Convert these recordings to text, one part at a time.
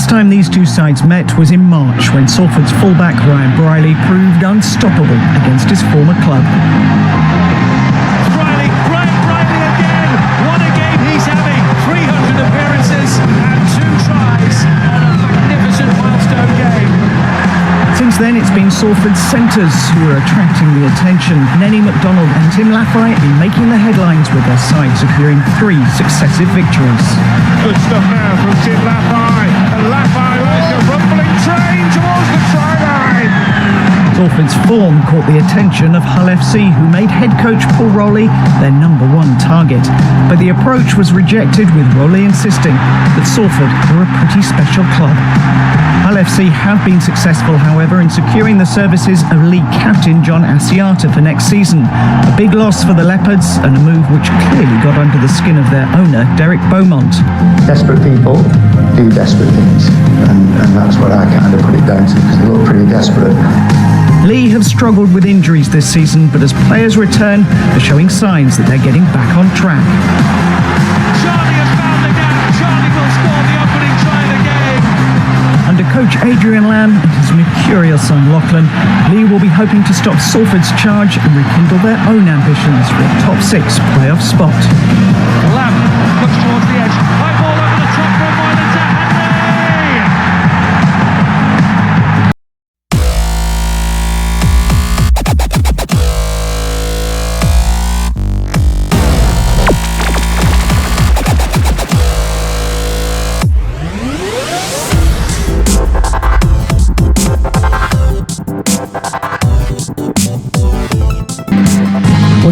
last time these two sides met was in March, when Salford's fullback Ryan Briley proved unstoppable against his former club. Briley again! What a game he's having! 300 appearances and 2 tries on a magnificent milestone game. Since then, it's been Salford's centres who are attracting the attention. Nenny McDonald and Tim Laffey in making the headlines with their side securing 3 successive victories. Good stuff now from Tim Laffey. And Laffey with the rumbling train towards the try line. Salford's form caught the attention of Hull FC, who made head coach Paul Rowley their #1 target. But the approach was rejected, with Rowley insisting that Salford were a pretty special club. Hull FC have been successful, however, in securing the services of league captain John Asiata for next season. A big loss for the Leopards, and a move which clearly got under the skin of their owner, Derek Beaumont. Desperate people do desperate things, and that's what I kind of put it down to, because they look pretty desperate. Lee have struggled with injuries this season, but as players return, they're showing signs that they're getting back on track. Charlie has found the gap. Charlie will score the opening try of the game. Under coach Adrian Lamb and his mercurial son Lachlan, Lee will be hoping to stop Salford's charge and rekindle their own ambitions for a top 6 playoff spot. Lamb puts towards the edge. High ball over the top from Moylan to Henry.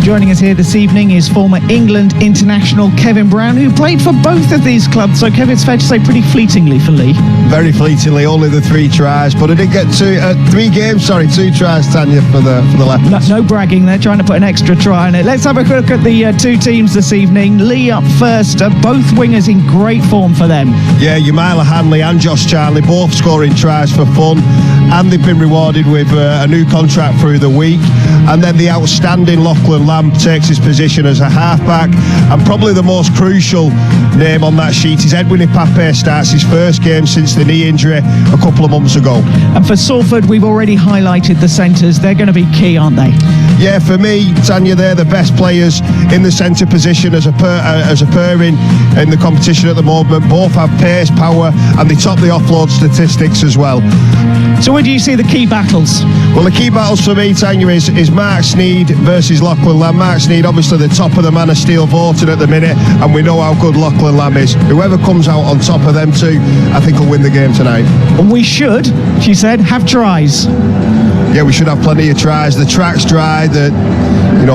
Joining us here this evening is former England international Kevin Brown, who played for both of these clubs. So, Kevin, it's fair to say pretty fleetingly for Lee. Very fleetingly, only the 3 tries, but I did get 2 tries, Tanya, for the Leopards. No bragging, they're trying to put an extra try on it. Let's have a quick look at the 2 teams this evening. Lee up first, both wingers in great form for them. Yeah, Yamila Hanley and Josh Charnley both scoring tries for fun, and they've been rewarded with a new contract through the week. And then the outstanding Lachlan Lamb takes his position as a half-back, and probably the most crucial name on that sheet is Edwin Ipape. Starts his first game since the knee injury a couple of months ago. And for Salford, we've already highlighted the centres. They're going to be key, aren't they? Yeah, for me, Tanya, they're the best players in the centre position as a pairing in the competition at the moment. Both have pace, power, and they top the offload statistics as well. So where do you see the key battles? Well, the key battles for me, Tanya, is Mark Sneyd versus Lachlan Lamb. Mark Sneyd, obviously the top of the Man of Steel voting at the minute, and we know how good Lachlan Lamb is. Whoever comes out on top of them 2, I think will win the game tonight. We should, she said, have tries. Yeah, we should have plenty of tries. The track's dry,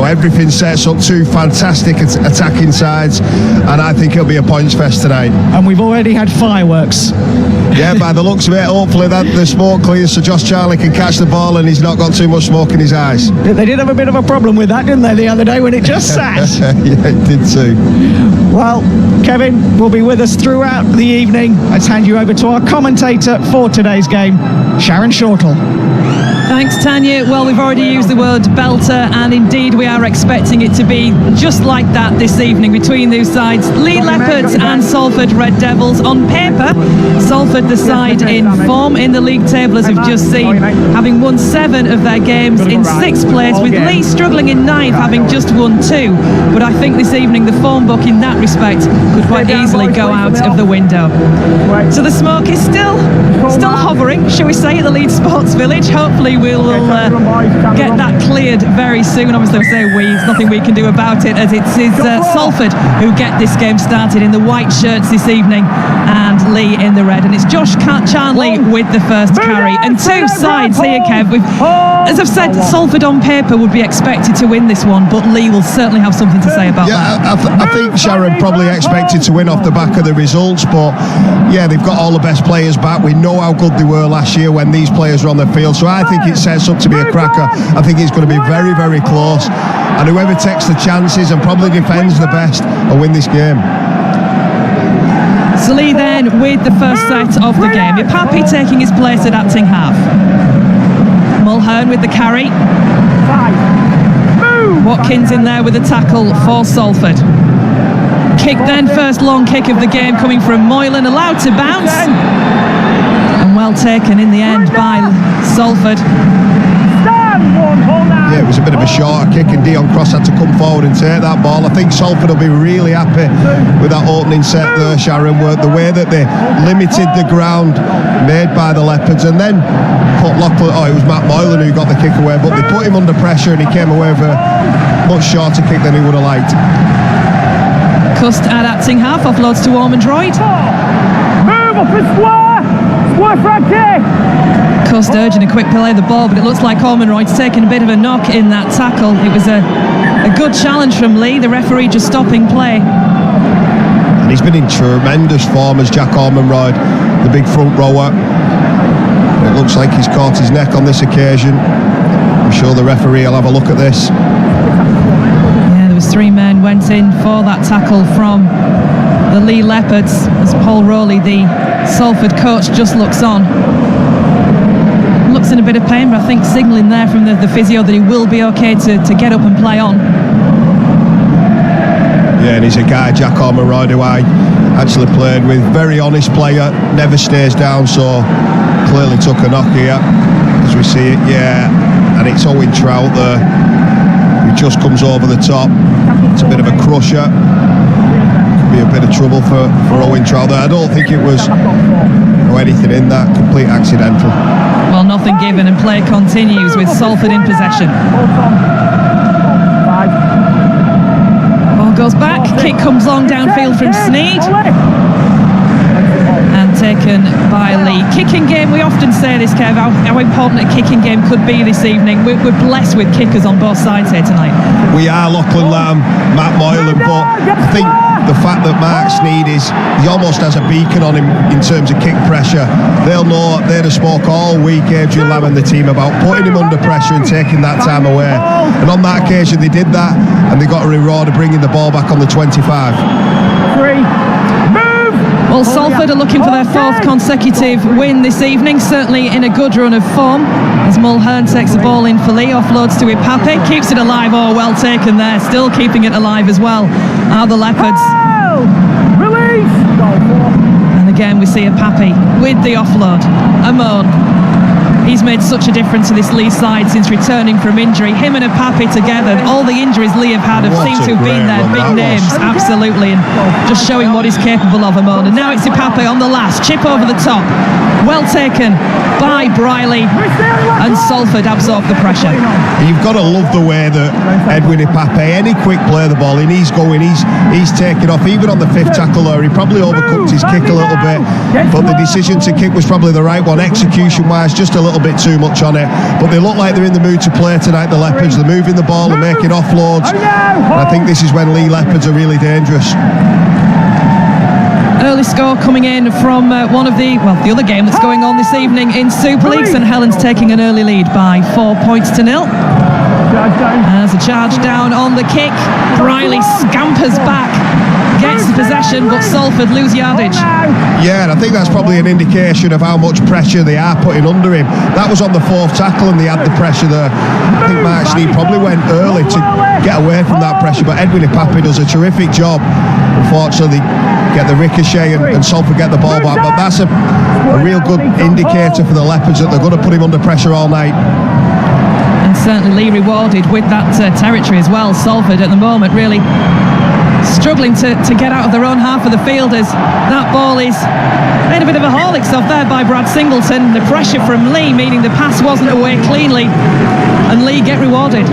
everything sets up 2 fantastic attacking sides, and I think it'll be a points fest tonight. And we've already had fireworks. Yeah, by the looks of it, hopefully the smoke clears so Josh Charnley can catch the ball and he's not got too much smoke in his eyes. They did have a bit of a problem with that, didn't they, the other day when it just sat? Yeah, it did too. Well, Kevin will be with us throughout the evening. Let's hand you over to our commentator for today's game, Sharon Shortall. Thanks, Tanya. Well, we've already used the word belter, and indeed we are expecting it to be just like that this evening between those sides. Lee Leopards and Salford Red Devils. On paper, Salford the side in form in the league table, as we've just seen, having won 7 of their games in 6th place, with Lee struggling in 9th, having just won 2. But I think this evening the form book in that respect could quite easily go out of the window. So the smoke is still hovering, shall we say, at the Leeds Sports Village. Hopefully we'll get that cleared very soon. Obviously, there's nothing we can do about it, as it is Salford who get this game started in the white shirts this evening, and Lee in the red. And it's Josh Charnley with the first carry. And 2 sides here, Kev. As I've said, Salford on paper would be expected to win this one, but Lee will certainly have something to say about that. I think Sharon probably expected to win off the back of the results, but yeah, they've got all the best players back. We know how good they were last year when these players were on the field, so I think it sets up to be a cracker. I think it's going to be very, very close, and whoever takes the chances and probably defends the best will win this game. So Lee then with the first set of the game. Ipape taking his place at acting half. Mulhern with the carry. Watkins in there with the tackle for Salford. Kick then, first long kick of the game coming from Moylan, allowed to bounce. well taken in the end by Salford. Yeah, it was a bit of a shorter kick and Dion Cross had to come forward and take that ball. I think Salford will be really happy with that opening set there, Sharon, the way that they limited the ground made by the Leopards and then put Lachlan, it was Matt Moylan who got the kick away, but they put him under pressure and he came away with a much shorter kick than he would have liked. Cust at acting half, offloads to Ormond Royd. Move up and square! Square Frankie! Cust urging a quick play of the ball, but it looks like Ormond Royd's taken a bit of a knock in that tackle. It was a good challenge from Lee, the referee just stopping play. And he's been in tremendous form as Jack Ormond Royd, the big front rower. It looks like he's caught his neck on this occasion. I'm sure the referee will have a look at this. Yeah, there was 3 men went in for that tackle from the Lee Leopards as Paul Rowley, the Salford coach, just looks on. Looks in a bit of pain, but I think signalling there from the physio that he will be okay to get up and play on. Yeah, and he's a guy, Jack Ormond Royd, who I actually played with. Very honest player, never stays down, so clearly took a knock here, as we see it, yeah. And it's Owen Trout there, who just comes over the top. It's a bit of a crusher. Could be a bit of trouble for Owen Trout there. I don't think it was anything in that, complete accidental. Well, nothing given and play continues with Salford in possession. Ball goes back, kick comes long downfield from Sneed and taken by Lee. Kicking game, we often say this, Kev, how important a kicking game could be this evening. We're blessed with kickers on both sides here tonight. We are, Lachlan Lamb, Matt Moylan, but I think the fact that Mark Sneed he almost has a beacon on him in terms of kick pressure. They'll know, they'd have spoke all week, Adrian Lamb and the team, about putting him under pressure and taking that time away. And on that occasion they did that, and they got a reward of bringing the ball back on the 25. Well, Salford are looking for their 4th consecutive win this evening, certainly in a good run of form. As Mulhern takes the ball in for Lee, offloads to Ipape, keeps it alive, well taken there, still keeping it alive as well are the Leopards. Release! And again we see Ipape with the offload. Amon. He's made such a difference to this Lee side since returning from injury. Him and Ipape together, all the injuries Lee have had seemed to have been their big names, absolutely, and just showing what he's capable of, Amon. And now it's Ipape on the last, chip over the top, well taken by Briley, and Salford absorb the pressure. You've got to love the way that Edwin Ipape, any quick play of the ball in, he's going, he's taken off. Even on the 5th tackle there, he probably overcooked his kick a little bit, but the decision to kick was probably the right one. Execution wise, just a little bit too much on it, but they look like they're in the mood to play tonight, the Leopards. They're moving the ball and making offloads, and I think this is when Lee Leopards are really dangerous. Early score coming in from the other game that's going on this evening in Super League. St Helens taking an early lead by 4 points to 0. As a charge down on the kick, Briley scampers back, gets the possession, but Salford lose yardage. Yeah, and I think that's probably an indication of how much pressure they are putting under him. That was on the 4th tackle and they had the pressure there. I think Mark Sneed probably went early to get away from that pressure, but Edwin Ipape does a terrific job. Unfortunately, get the ricochet and Salford get the ball back, but that's a real good indicator for the Leopards that they're going to put him under pressure all night. And certainly Lee rewarded with that territory as well. Salford at the moment really struggling to get out of their own half of the field as that ball is made a bit of a Horlicks off there by Brad Singleton. The pressure from Lee meaning the pass wasn't away cleanly and Lee get rewarded.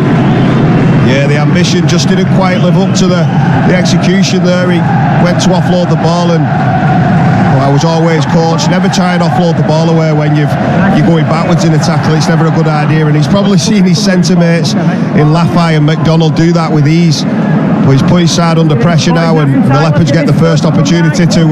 Yeah, the ambition just didn't quite live up to the execution there. He went to offload the ball and I was always coached, never try and offload the ball away when you're going backwards in a tackle. It's never a good idea, and he's probably seen his centre mates in Laffey and McDonald do that with ease. But he's put his side under pressure now, and the Leopards get the first opportunity to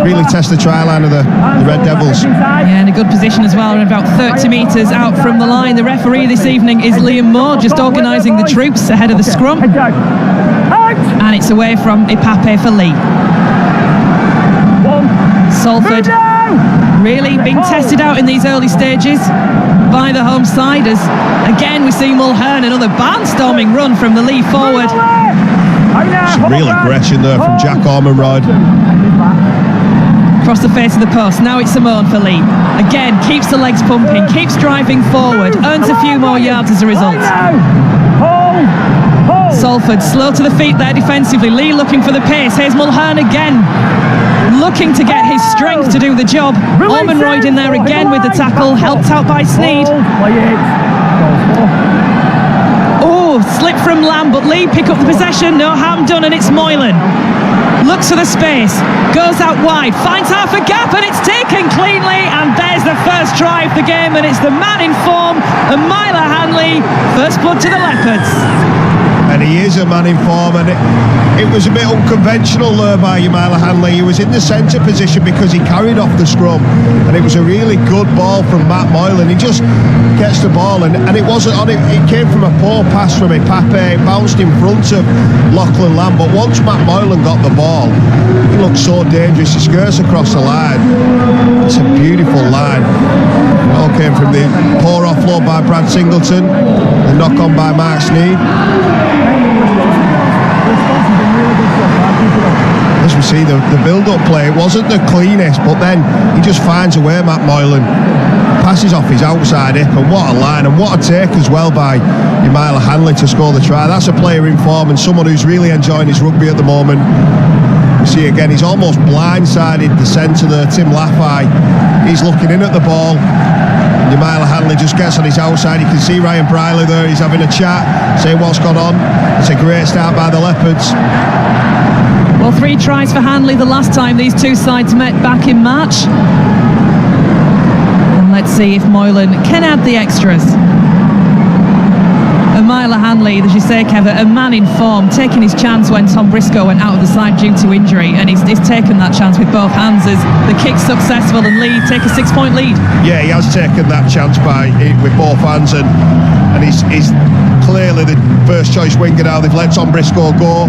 really test the try line of the Red Devils. Yeah, in a good position as well, and about 30 metres out from the line. The referee this evening is Liam Moore, just organising the troops ahead of the scrum. And it's away from Ipape for Lee. Salford really being tested out in these early stages by the home side, as again we see Mulhern, another barnstorming run from the Lee forward. Some real aggression there from Jack Ormond Royd. across the face of the post. Now it's Simone for Lee. Again, keeps the legs pumping, keeps driving forward, earns a few more yards as a result. Salford slow to the feet there defensively. Lee looking for the pace. Here's Mulhern again, looking to get his strength to do the job. Ormonroyd in there again with the tackle, helped out by Sneed. Oh, slip from Lamb, but Lee pick up the possession. No harm done, and it's Moylan. Looks for the space, goes out wide, finds half a gap, and it's taken cleanly, and there's the first try of the game, and it's the man in form, and Myler Hanley, first blood to the Leopards. And he is a man in form, and it was a bit unconventional there by Myler Hanley. He was in the centre position because he carried off the scrum, and it was a really good ball from Matt Moylan. He just gets the ball, and it wasn't on it. It came from a poor pass from Pape. It bounced in front of Lachlan Lamb, but once Matt Moylan got the ball, he looked so dangerous. He skirts across the line. It's a beautiful line. It all came from the poor offload by Brad Singleton, the knock on by Mark Sneed. As we see, the build-up play, it wasn't the cleanest, but then he just finds a way, Matt Moylan. Passes off his outside hip, and what a line, and what a take as well by Myler Hanley to score the try. That's a player in form and someone who's really enjoying his rugby at the moment. You see again, he's almost blindsided the centre there, Tim Laffey. He's looking in at the ball. Myler Hanley just gets on his outside. You can see Ryan Briley there, he's having a chat, saying what's gone on. It's a great start by the Leopards. Well, 3 tries for Hanley the last time these two sides met back in March. And let's see if Moylan can add the extras. And Myler Hanley, as you say, Kevin, a man in form, taking his chance when Tom Briscoe went out of the side due to injury, and he's taken that chance with both hands as the kick's successful and Lee take a 6-point lead. Yeah, he has taken that chance with both hands, and he's clearly the first choice winger now. They've let Tom Briscoe go.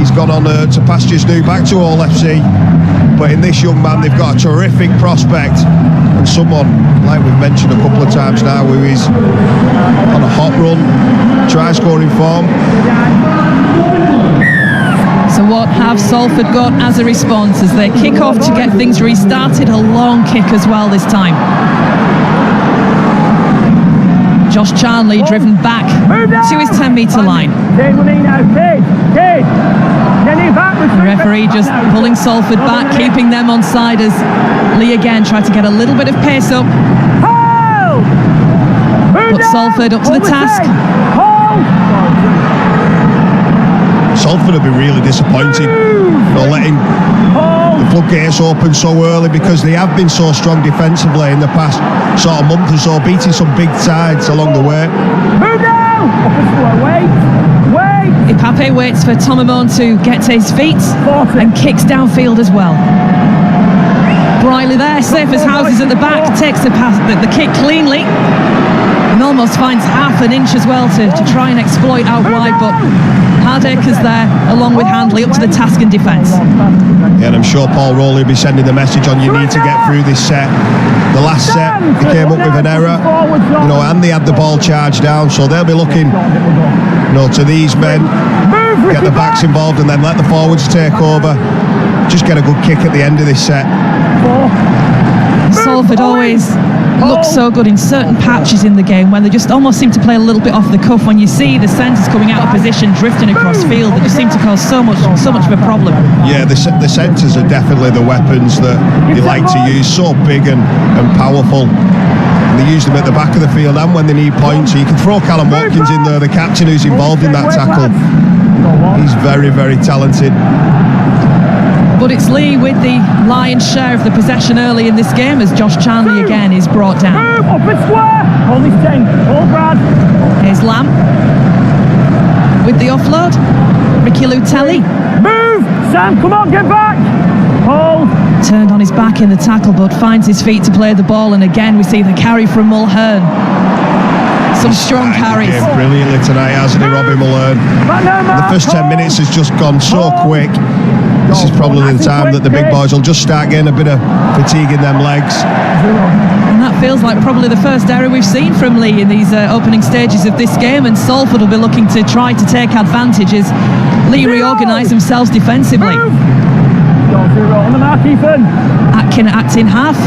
He's gone on to pastures new, back to All FC. But in this young man, they've got a terrific prospect, and someone, like we've mentioned a couple of times now, who is on a hot run, try-scoring form. So what have Salford got as a response as they kick off to get things restarted? A long kick as well this time. Josh Charnley driven back to his 10-metre line. The referee just pulling Salford back, keeping them on side as Lee again tried to get a little bit of pace up. But Salford up to the task. Salford have been really disappointed, letting the floodgates open so early, because they have been so strong defensively in the past sort of month or so, beating some big sides along the way. Ipape waits for Tom Amon to get to his feet and kicks downfield as well. Briley there, safe as houses at the back, takes the pass, the kick cleanly, and almost finds half an inch as well to try and exploit out wide, but Hardacre's there along with Handley up to the task in defence. Yeah, and I'm sure Paul Rowley will be sending the message on, you need to get through this set. The last set, they came up with an error, and they had the ball charged down, so they'll be looking, to these men, get the backs involved and then let the forwards take over. Just get a good kick at the end of this set. Salford always look so good in certain patches in the game when they just almost seem to play a little bit off the cuff. When you see the centres coming out of position, drifting across field, they just seem to cause so much of a problem. Yeah, the centres are definitely the weapons that they like to use, so big and powerful. And they use them at the back of the field and when they need points. So you can throw Callum Watkins in there, the captain who's involved in that tackle. He's very, very talented. But it's Lee with the lion's share of the possession early in this game as Josh Charnley again is brought down. Up and square! Only 10, all Brad. Here's Lamb with the offload. Ricky Lutelli. Move! Sam, come on, get back! Hold! Turned on his back in the tackle but finds his feet to play the ball, and again we see the carry from Mulhern. Some strong carries. Brilliantly tonight, hasn't he, Robbie Mulhern? The first 10 minutes has just gone so quick. This is probably the time that the big boys will just start getting a bit of fatigue in them legs. And that feels like probably the first error we've seen from Lee in these opening stages of this game, and Salford will be looking to try to take advantage as Lee reorganise themselves defensively. On the mark, Ethan. Atkin acting half.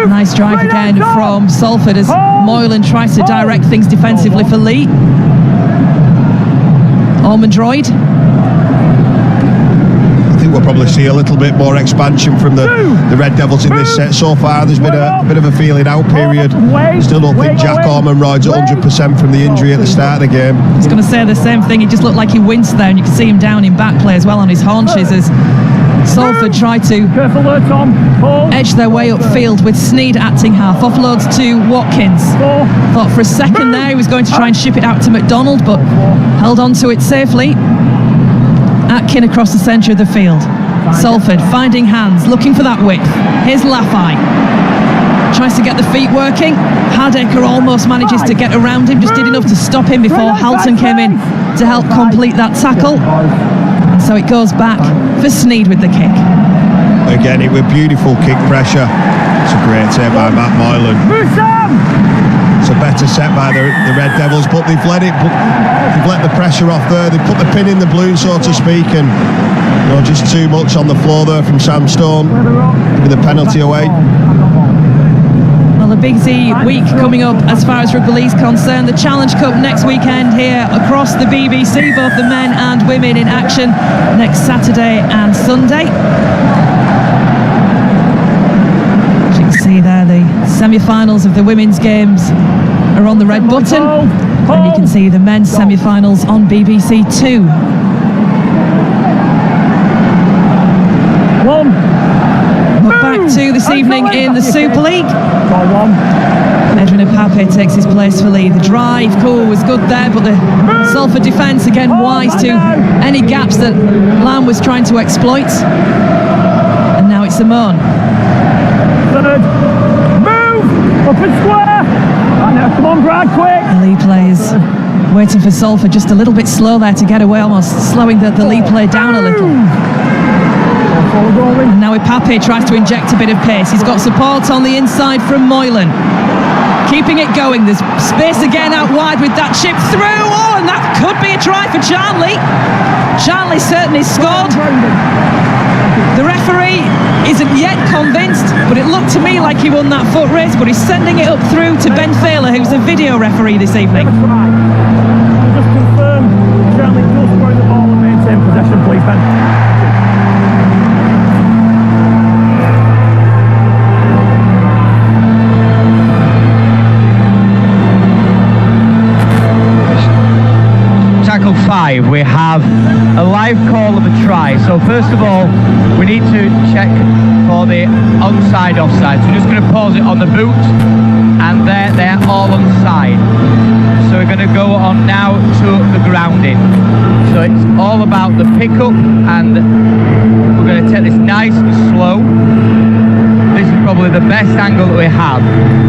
Nice drive again from Salford as Moylan tries to direct things defensively for Lee. Ormondroyd. I think we'll probably see a little bit more expansion from the Red Devils in this set. So far, there's been a bit of a feeling out period. Still don't think Jack Ormondroyd's at 100% from the injury at the start of the game. I was going to say the same thing. He just looked like he winced there, and you can see him down in back play as well on his haunches as Salford tried to edge their way upfield with Sneed acting half. Offloads to Watkins. Thought for a second there he was going to try and ship it out to McDonald, but held on to it safely. Atkin across the centre of the field. Salford finding hands, looking for that width. Here's Laffey. Tries to get the feet working. Hardaker almost manages to get around him, just did enough to stop him before Halton came in to help complete that tackle. And so it goes back for Sneed with the kick. Again, it was beautiful kick pressure. It's a great save by Matt Moylan. It's a better set by the Red Devils, but they've let the pressure off there. They've put the pin in the balloon, so to speak, and just too much on the floor there from Sam Stone, with the penalty away. Well, a busy week coming up as far as rugby league's concerned. The Challenge Cup next weekend here across the BBC, both the men and women in action next Saturday and Sunday. As you can see there, the semi-finals of the women's games are on the red button, and you can see the men's semi-finals on BBC Two. But back to this evening in the Super League. Edwin Apape takes his place for Lee. The drive, was good there, but the Salford defence again wise to any gaps that Lamb was trying to exploit. And now it's Simone. Move! Up and square! And now come on, Brad, quick! The Lee players waiting for Salford, just a little bit slow there to get away, almost slowing the Lee play down a little. And now Ipape tries to inject a bit of pace. He's got support on the inside from Moylan. Keeping it going. There's space again out wide with that chip through. Oh, and that could be a try for Charnley. Charnley certainly scored. The referee isn't yet convinced, but it looked to me like he won that foot race, but he's sending it up through to Ben Thaler, who's the video referee this evening. Just confirm Charnley does throw the ball and maintain possession, please, Ben. Tackle 5, we have a live call of a try. So first of all, we need to check for the onside offside. So we're just going to pause it on the boot, and they're all onside. So we're going to go on now to the grounding. So it's all about the pickup, and we're going to take this nice and slow. This is probably the best angle that we have.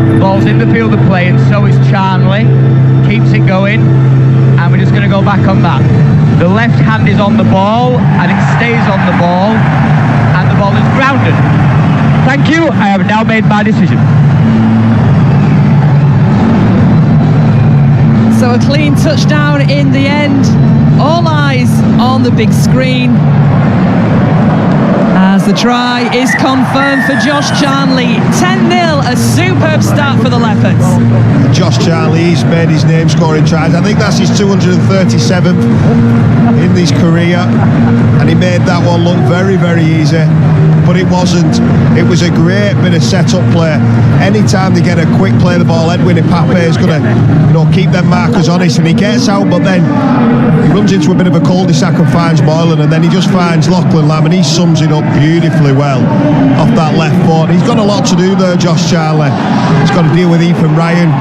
The ball's in the field of play, and so is Charnley. Keeps it going. And we're just going to go back on that. The left hand is on the ball, and it stays on the ball, and the ball is grounded. Thank you, I have now made my decision. So a clean touchdown in the end. All eyes on the big screen as the try is confirmed for Josh Charnley. 10-0, a superb start for the Leopards. Josh Charnley's made his name scoring tries. I think that's his 237th in his career, and he made that one look very, very easy, but it wasn't. It was a great bit of set-up play. Anytime they get a quick play of the ball, Edwin Ipape is going to keep them markers honest, and he gets out, but then he runs into a bit of a cul-de-sac and finds Moylan, and then he just finds Lachlan Lamb, and he sums it up beautifully well off that left foot. He's got a lot to do there, Josh Charnley. He's got to deal with Ethan Ryan,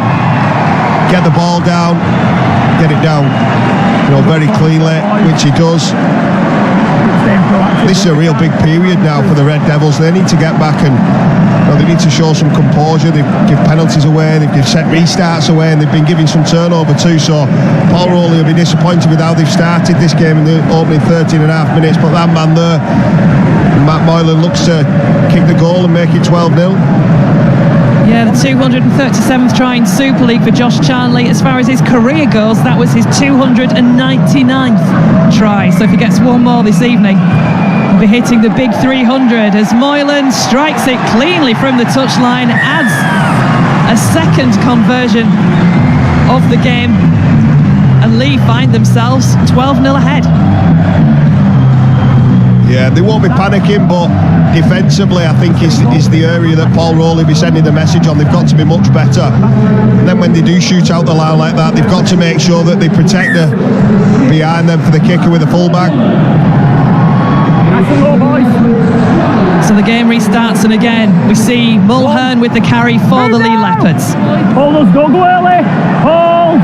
get the ball down, get it down, very cleanly, which he does. This is a real big period now for the Red Devils. They need to get back and they need to show some composure. They give penalties away, they give set restarts away, and they've been giving some turnover too. So Paul Rowley will be disappointed with how they've started this game in the opening 13 and a half minutes. But that man there, Matt Moylan, looks to kick the goal and make it 12-0. Yeah, the 237th try in Super League for Josh Charnley. As far as his career goes, that was his 299th try. So if he gets one more this evening, he'll be hitting the big 300 as Moylan strikes it cleanly from the touchline, adds a second conversion of the game, and Lee find themselves 12-0 ahead. Yeah, they won't be panicking, but defensively I think is the area that Paul Rowley be sending the message on. They've got to be much better. And then when they do shoot out the line like that, they've got to make sure that they protect the behind them for the kicker with the fullback. So the game restarts, and again we see Mulhern with the carry for the Lee Leopards. Hold us, go early. Hold.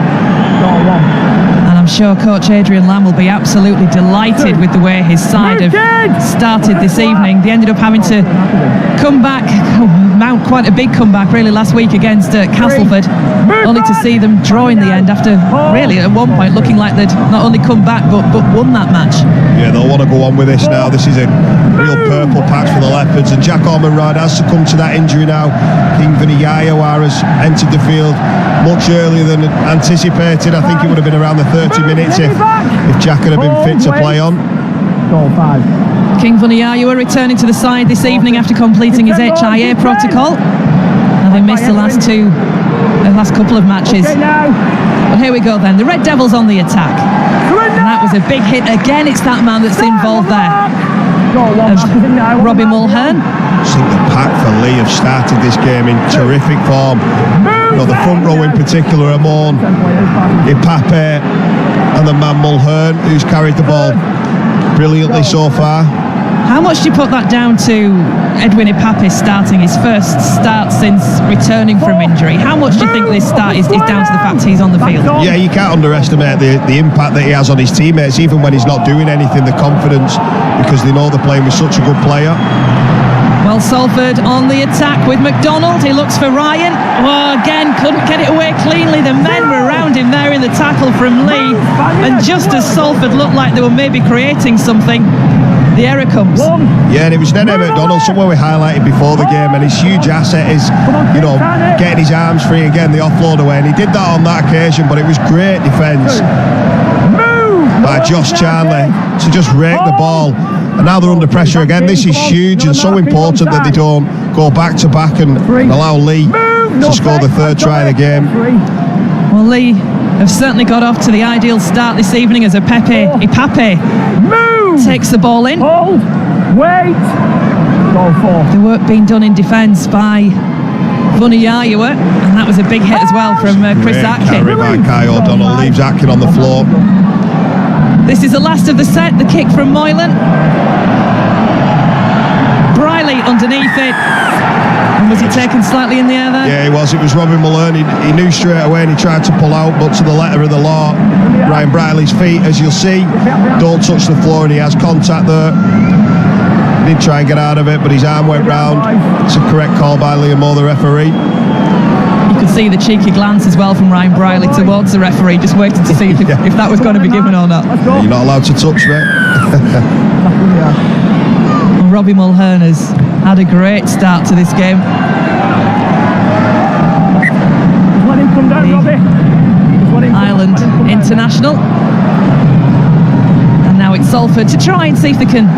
And I'm sure Coach Adrian Lamb will be absolutely delighted with the way his side have started this evening. They ended up having to come back, mount quite a big comeback really last week against Castleford, only to see them draw in the end after really at one point looking like they'd not only come back but won that match. Yeah, they'll want to go on with this now. This is a real purple patch for the Leopards, and Jack Ormonrod has succumbed to that injury now. King Viniyayawa has entered the field much earlier than anticipated. I think it would have been around the 30 minutes if Jack had been fit to play on. King Vuniyayawa returning to the side this evening after completing his HIA protocol, having missed the last couple of matches. But here we go then, the Red Devils on the attack, and that was a big hit again. It's that man that's involved there, Robbie Mulhern. I think the pack for Lee have started this game in terrific form. You know, the front row in particular, Amon, Ipape and the man Mulhern, who's carried the ball brilliantly so far. How much do you put that down to Edwin Ipape starting his first start since returning from injury? How much do you think this start is down to the fact he's on the field? Yeah, you can't underestimate the impact that he has on his teammates, even when he's not doing anything, the confidence, because they know they're playing with such a good player. Well, Salford on the attack with McDonald. He looks for Ryan. Oh, again, couldn't get it away cleanly. The men were around him there in the tackle from Lee. And just as Salford looked like they were maybe creating something, the error comes. Yeah, and it was Nene McDonald, somewhere we highlighted before the game, and his huge asset is, you know, getting his arms free and getting the offload away. And he did that on that occasion, but it was great defence by Josh Charnley to just rake the ball. And now they're under pressure again. This is huge and so important that they don't go back to back and allow Lee to score the third try of the game. Well, Lee have certainly got off to the ideal start this evening as Ipape takes the ball in. Hold. Wait. Go for. The work being done in defence by Vuniyayawa, and that was a big hit as well from Chris Atkin. Carry by Kai O'Donnell, leaves Atkin on the floor. This is the last of the set, the kick from Moylan. Briley underneath it. And was he taken slightly in the air there? Yeah, he was. It was Robbie Mulhern. He knew straight away and he tried to pull out, but to the letter of the law, Ryan Briley's feet, as you'll see, don't touch the floor, and he has contact there. He did try and get out of it, but his arm went round. It's a correct call by Liam Moore, the referee. You could see the cheeky glance as well from Ryan Briley towards the referee, just waiting to see if that was going to be given or not. Yeah, you're not allowed to touch me. Well, Robbie Mulhern has had a great start to this game. Let him come down, Robbie. Ireland international. And now it's Salford to try and see if they can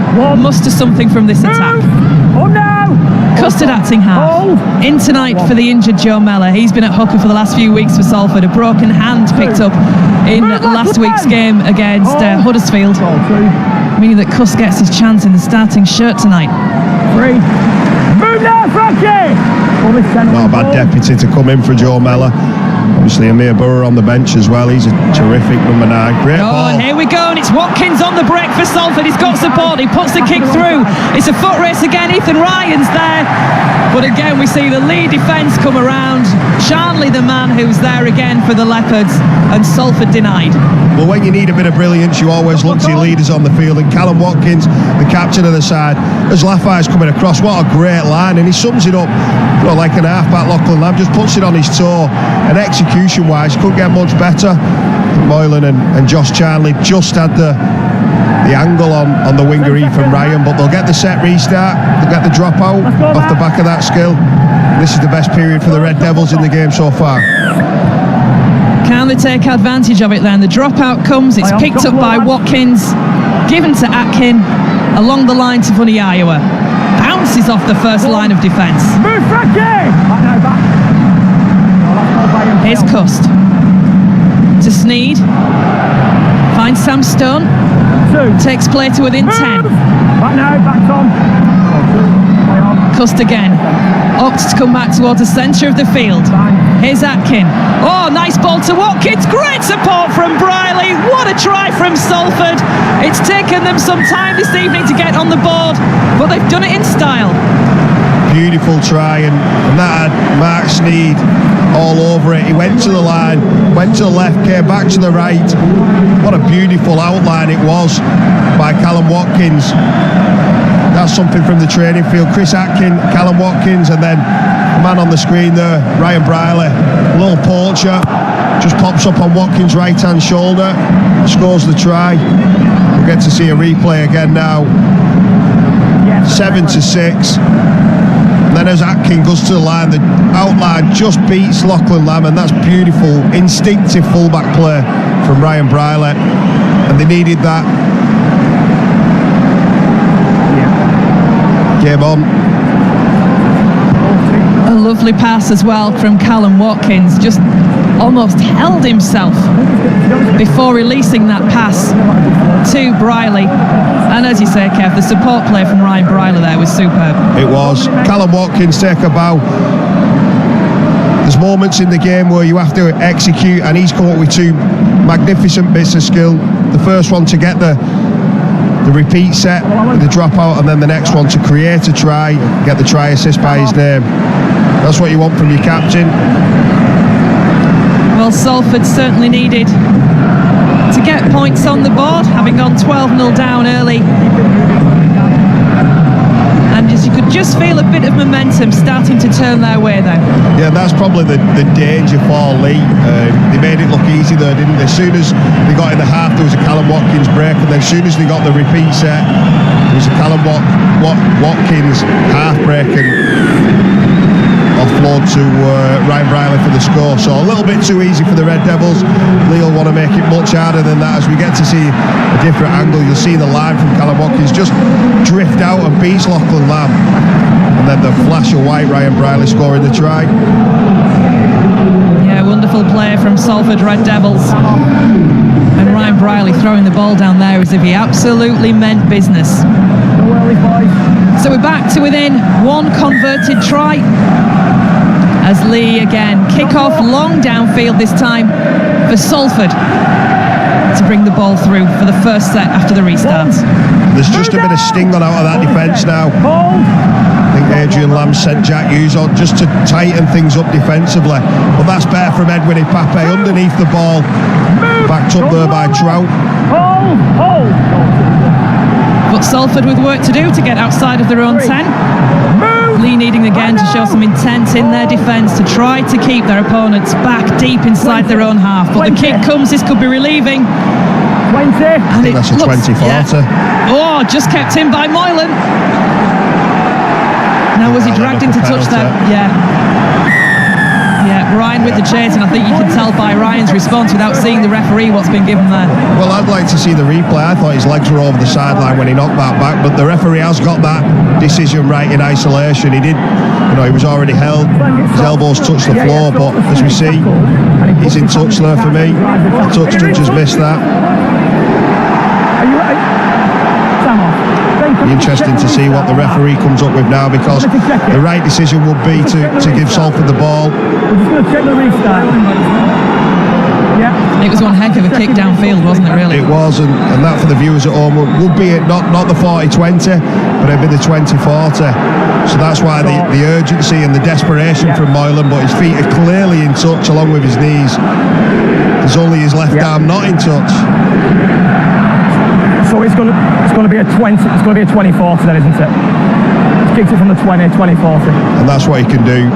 muster something from this attack. Oh no! Custard acting half in tonight for the injured Joe Mellor. He's been at hooker for the last few weeks for Salford. A broken hand picked up in last week's game against Huddersfield, meaning that Cuss gets his chance in the starting shirt tonight. Move now, Frankie! Not a bad deputy to come in for Joe Mellor. Obviously Amir Burrow on the bench as well. He's a terrific number 9. Great ball. And here we go, and it's Watkins on the break for Salford. He's got support, he puts the kick through. It's a foot race again. Ethan Ryan's there, but again we see the Lee defence come around. Charnley the man who's there again for the Leopards, and Salford denied. Well, when you need a bit of brilliance, you always look to your leaders on the field, and Callum Watkins, the captain of the side, as Laffey's coming across, what a great line, and he sums it up, you know, like an half-back Lachlan Lamb, just puts it on his toe, and execution-wise, couldn't get much better. Moylan and Josh Charnley just had the angle on the winger from Ryan, but they'll get the set restart, they'll get the dropout off the back of that skill. This is the best period for the Red Devils in the game so far. Can they take advantage of it then? The dropout comes, it's picked up by Watkins, given to Atkin, along the line to Funny Iowa. Bounces off the first line of defence. Move, Frankie! Back now, back. Oh, that's not by himself. Here's Cust. To Sneed. Finds Sam Stone. 2. Takes play to within 10. Back now, back Tom. Cust again. Opts to come back towards the centre of the field. Here's Atkin. Oh, nice ball to Watkins. Great support from Briley. What a try from Salford. It's taken them some time this evening to get on the board, but they've done it in style. Beautiful try, and that had Mark Sneed all over it. He went to the line, went to the left, came back to the right. What a beautiful outline it was by Callum Watkins. That's something from the training field. Chris Atkin, Callum Watkins, and then the man on the screen there, Ryan Briley. Little poacher, just pops up on Watkins' right-hand shoulder, scores the try. We'll get to see a replay again now. 7-6. And then as Atkin goes to the line, the outline just beats Lachlan Lamb, and that's beautiful, instinctive fullback play from Ryan Briley. And they needed that. Game on. A lovely pass as well from Callum Watkins. Just almost held himself before releasing that pass to Briley. And as you say, Kev, the support play from Ryan Briley there was superb. It was. Callum Watkins take a bow. There's moments in the game where you have to execute, and he's come up with 2 magnificent bits of skill. The first one to get the repeat set, the dropout, and then the next one to create a try, get the try assist by his name. That's what you want from your captain. Well, Salford certainly needed to get points on the board, having gone 12-0 down early. And as you could just feel a bit of momentum starting to turn their way then. Yeah, that's probably the danger for Lee. They made it look easy there, didn't they? As soon as they got in the half, there was a Callum Watkins break, and then as soon as they got the repeat set, there was a Callum Watkins half break and offload to Ryan Briley for the score. So a little bit too easy for the Red Devils. Lee will want to make it much harder than that. As we get to see a different angle, you'll see the line from Callum Watkins just drift out and beats Lachlan Lamb. And then the flash of white, Ryan Briley scoring the try. Yeah, wonderful play from Salford Red Devils. And Ryan Briley throwing the ball down there as if he absolutely meant business. So we're back to within 1 converted try. As Lee again kick off long downfield this time for Salford to bring the ball through for the first set after the restart. There's just a bit of sting on out of that defence now. I think Adrian Lamb sent Jack Hughes on just to tighten things up defensively. But that's better from Edwin Ipape underneath the ball. Backed up there by Trout. But Salford with work to do to get outside of their own 10. Lee needing again to show some intent in their defence to try to keep their opponents back deep inside their own half. But the kick comes, this could be relieving. 20. I think that's a 20-40. Yeah. Oh, just kept in by Moylan. Now was he dragged into touch there? Yeah, Ryan with the chase, and I think you can tell by Ryan's response without seeing the referee what's been given there. Well, I'd like to see the replay. I thought his legs were over the sideline when he knocked that back, but the referee has got that decision right in isolation. He did, he was already held. His elbows touched the floor, but as we see, he's in touch there for me. The touch judge has missed that. Be interesting to see what the referee comes up with now, because the right decision would be to give Salford the ball. We're just going to check the restart. Yeah. It was one heck of a kick downfield, wasn't it, really? It was, and that for the viewers at home would be it, not the 40-20, but it'd be the 20-40. So that's why the urgency and the desperation from Moylan, but his feet are clearly in touch along with his knees. There's only his left arm not in touch. So it's going to be a 20. It's going to be a 20-40 then, isn't it? He's kicked it from the 20, 20-40. And that's what he can do.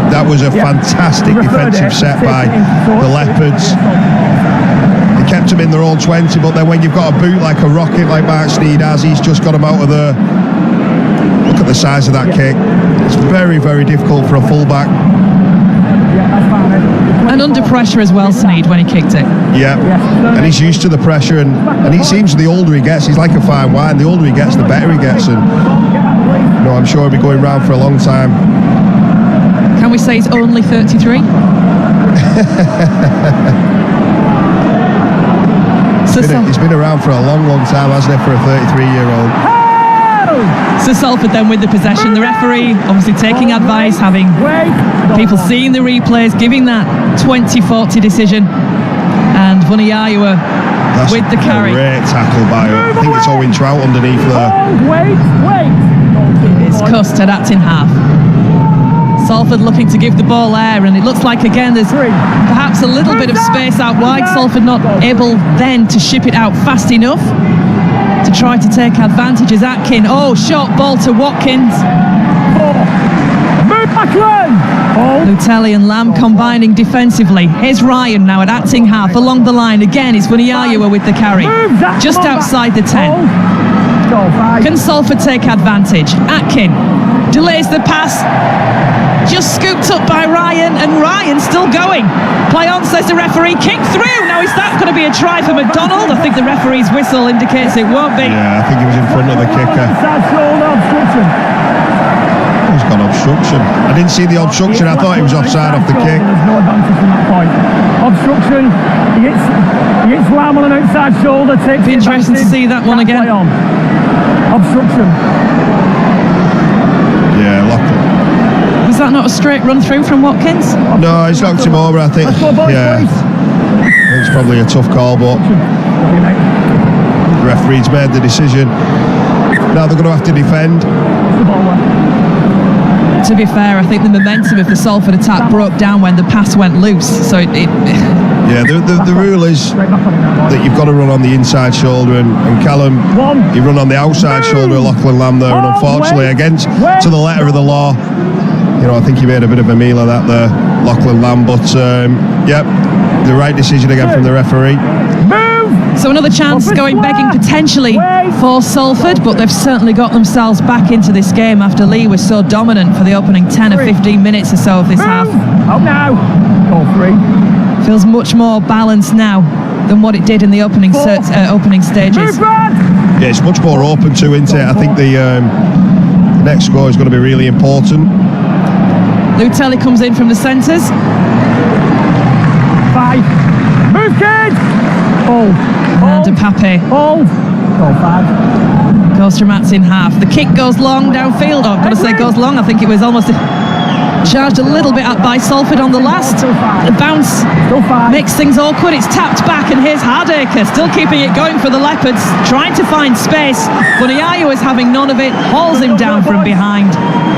That was a fantastic defensive set by the Leopards. They kept him in their own 20, but then when you've got a boot like a rocket like Mark Sneed has, he's just got him out of there. Look at the size of that kick. It's very, very difficult for a fullback. And under pressure as well, Sneed, when he kicked it. Yeah, and he's used to the pressure, and it seems the older he gets, he's like a fine wine. The older he gets, the better he gets, and I'm sure he'll be going round for a long time. Can we say he's only 33? He's been around for a long, long time, hasn't he, for a 33-year-old? So Salford then with the possession. The referee obviously taking advice, having people seeing the replays, giving that 20-40 decision. And Vuniyawa with the carry. Great tackle by I think it's Owen Trout underneath there. It's cussed at Acton half. Salford looking to give the ball air, and it looks like again there's perhaps a little bit of space out wide. Salford not able then to ship it out fast enough to try to take advantage as Atkin. Oh, short ball to Watkins. Lutelli and Lamb combining defensively. Here's Ryan now at Acting half along the line. Again, it's Vuniyawa with the carry. Just outside the 10. Can Salford take advantage? Atkin delays the pass. Just scooped up by Ryan, and Ryan still going. Play on, says the referee. Kick through. Now, is that going to be a try for McDonald? I think the referee's whistle indicates it won't be. Yeah, I think he was in front of the kicker. He's got obstruction. I didn't see the obstruction. I thought he was offside off the kick. There's no advantage from that point. Obstruction. He hits Lamb on an outside shoulder. Be interesting to see that one again. Obstruction. Yeah, locked it. Was that not a straight run through from Watkins? No, he's knocked him over, I think. Yeah. It's probably a tough call, but the referee's made the decision. Now they're going to have to defend. To be fair, I think the momentum of the Salford attack broke down when the pass went loose. So yeah, the rule is that you've got to run on the inside shoulder, and Callum, he run on the outside shoulder of Lachlan Lamb there, and unfortunately, against to the letter of the law, I think he made a bit of a meal of that there, Lachlan Lamb. But yep, the right decision again from the referee. So another chance going begging potentially for Salford, but they've certainly got themselves back into this game after Lee was so dominant for the opening 10 or 15 minutes or so of this half. Up now. Goal free. Feels much more balanced now than what it did in the opening stages. Yeah, it's much more open to, isn't it? I think the next score is going to be really important. Lutelli comes in from the centres. 5. Move, kid! Hold. And Pape. Hold. Goal 5. Goes to Mats in half. The kick goes long downfield. Oh, I've got to say goes long. I think it was almost charged a little bit up by Salford on the last. The bounce makes things awkward. It's tapped back, and here's Hardaker still keeping it going for the Leopards, trying to find space. Vuniyawa is having none of it, hauls him down from behind.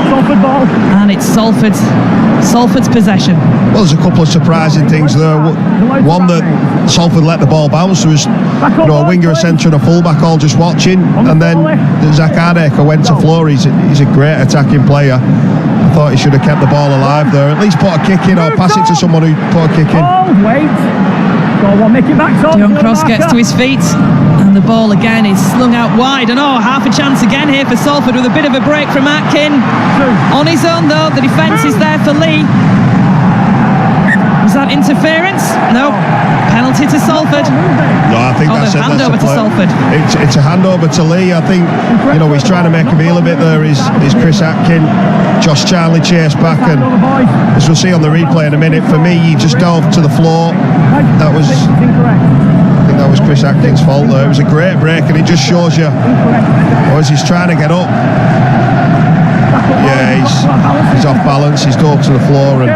Salford ball. And it's Salford's possession. Well, there's a couple of surprising things there. One, that Salford let the ball bounce. There was a winger, a centre and a fullback all just watching, and then Zach Hardaker went to floor. He's a great attacking player. I thought he should have kept the ball alive there. At least put a kick in, or pass it to someone who put a kick in. Wait. Go on, make it back. Dion Cross gets to his feet, and the ball again is slung out wide. And half a chance again here for Salford with a bit of a break from Atkin. On his own though, the defence is there for Lee. Was that interference? No. Penalty to Salford. No, I think that's it. Handover to Salford. It's a handover to Lee. I think he's trying to make a meal of it there. Is Chris Atkin, Josh Charlie chased back, and as we'll see on the replay in a minute, for me he just dove to the floor. I think that was Chris Atkin's fault there. It was a great break, and it just shows you as he's trying to get up. Yeah, he's off balance, he's dove to the floor, and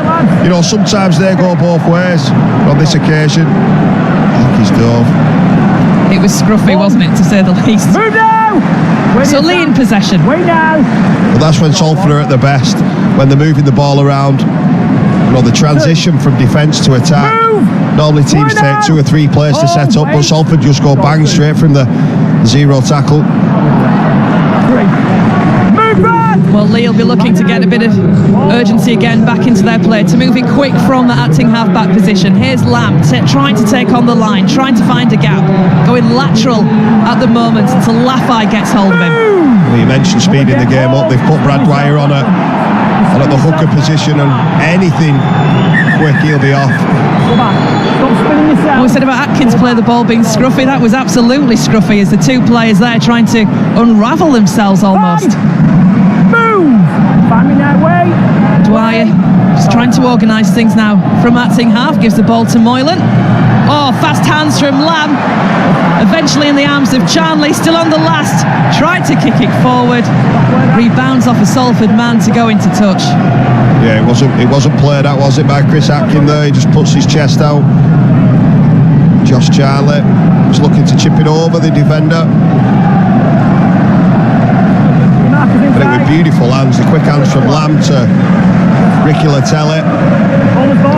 sometimes they go both ways. On this occasion, I think he's dove. It was scruffy, wasn't it, to say the least. Move now! So Lee in possession. Wait now! Well, that's when Salford are at their best, when they're moving the ball around. The transition from defence to attack. Normally teams take 2 or 3 players to set up, but Salford just go bang straight from the zero tackle. Well, Lee will be looking to get a bit of urgency again back into their play, to move it quick from the Acting half-back position. Here's Lamb trying to take on the line, trying to find a gap, going lateral at the moment until Laffey gets hold of him. Well, you mentioned speeding the game up. They've put Brad Dwyer on a And at the hooker position and anything quick, he'll be off. Go back. Stop spinning yourself. What we said about Atkins' play the ball being scruffy, that was absolutely scruffy as the two players there trying to unravel themselves almost. Move. Finding that way. Dwyer just trying to organise things now from acting half, gives the ball to Moylan. Oh, fast hands from Lamb. Eventually in the arms of Charnley, still on the last. Tried to kick it forward. Rebounds off a Salford man to go into touch. Yeah, it wasn't played out, was it, by Chris Atkin there? He just puts his chest out. Josh Charnley was looking to chip it over the defender. But it was beautiful hands, the quick hands from Lamb to Ricky Latelli.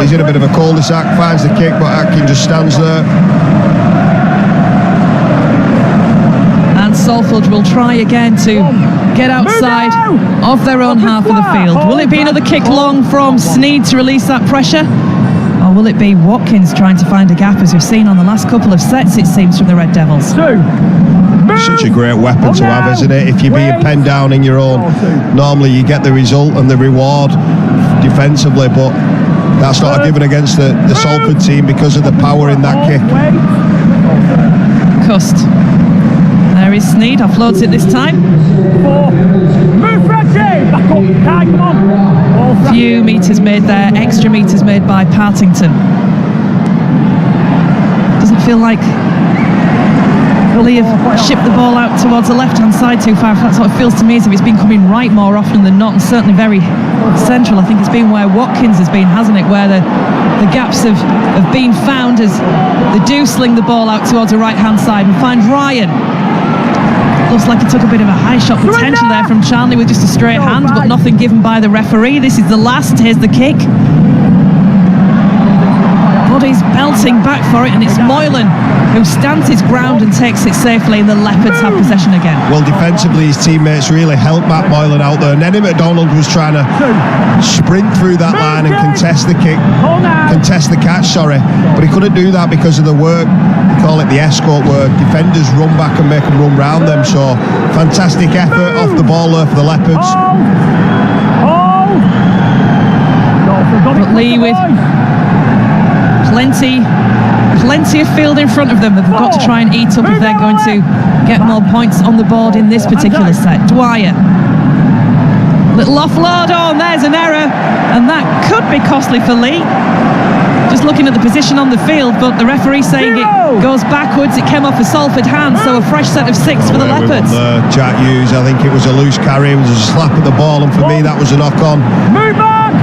He's in a bit of a cul-de-sac, finds the kick, but Atkin just stands there. And Salford will try again to get outside of their own half of the field. Will it be another kick long from Sneed to release that pressure? Or will it be Watkins trying to find a gap, as we've seen on the last couple of sets, it seems, from the Red Devils? Such a great weapon to have, isn't it? If you're being penned down in your own, normally you get the result and the reward defensively, but that's not a given against the Salford team because of the power in that kick. Cust. There is Sneed, offloads it this time. Move, Reggie! Back up, Kai, come on! Few metres made there, extra metres made by Partington. Doesn't feel like Lee have shipped the ball out towards the left-hand side too far. That's what it feels to me, as if it's been coming right more often than not, and certainly very central. I think it's been where Watkins has been, hasn't it, where the gaps have been found as they do sling the ball out towards the right-hand side and find Ryan. Looks like he took a bit of a high shot potential there from Charnley with just a straight hand, but nothing given by the referee. This is the last. Here's the kick. Buddy's belting back for it, and it's Moylan who stands his ground and takes it safely, and the Leopards have possession again. Well, defensively, his teammates really helped Matt Moylan out there. Nenny McDonald was trying to sprint through that line and contest the catch, but he couldn't do that because of the work. We call it the escort work. Defenders run back and make them run round them, so fantastic effort off the ball there for the Leopards. But Lee with plenty of field in front of them that they've got to try and eat up if they're going to get more points on the board in this particular set. Dwyer, little offload, and there's an error, and that could be costly for Lee. Just looking at the position on the field, but the referee saying it goes backwards. It came off a Salford hand, so a fresh set of 6 for the Leopards. Jack Hughes, I think it was a loose carry. It was a slap at the ball, and for me that was a knock on. Move back!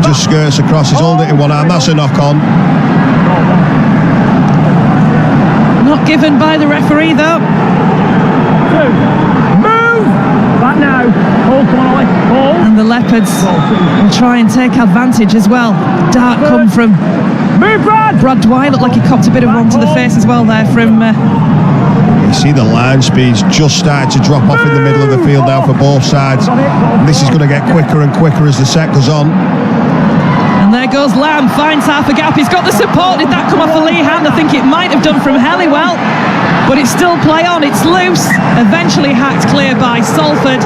Just skirts across, he's holding it in one hand, that's a knock on. Not given by the referee though. Move! Back now. Hold, come on, Ollie. Hold. And the Leopards will try and take advantage as well. Dart come from Brad Dwyer. Looked like he copped a bit of one to the face as well there from... You see the line speeds just starting to drop off in the middle of the field now for both sides. And this is going to get quicker and quicker as the set goes on. And there goes Lamb, finds half a gap. He's got the support. Did that come off the Lee hand? I think it might have done from Helliwell. But it's still play on. It's loose. Eventually hacked clear by Salford.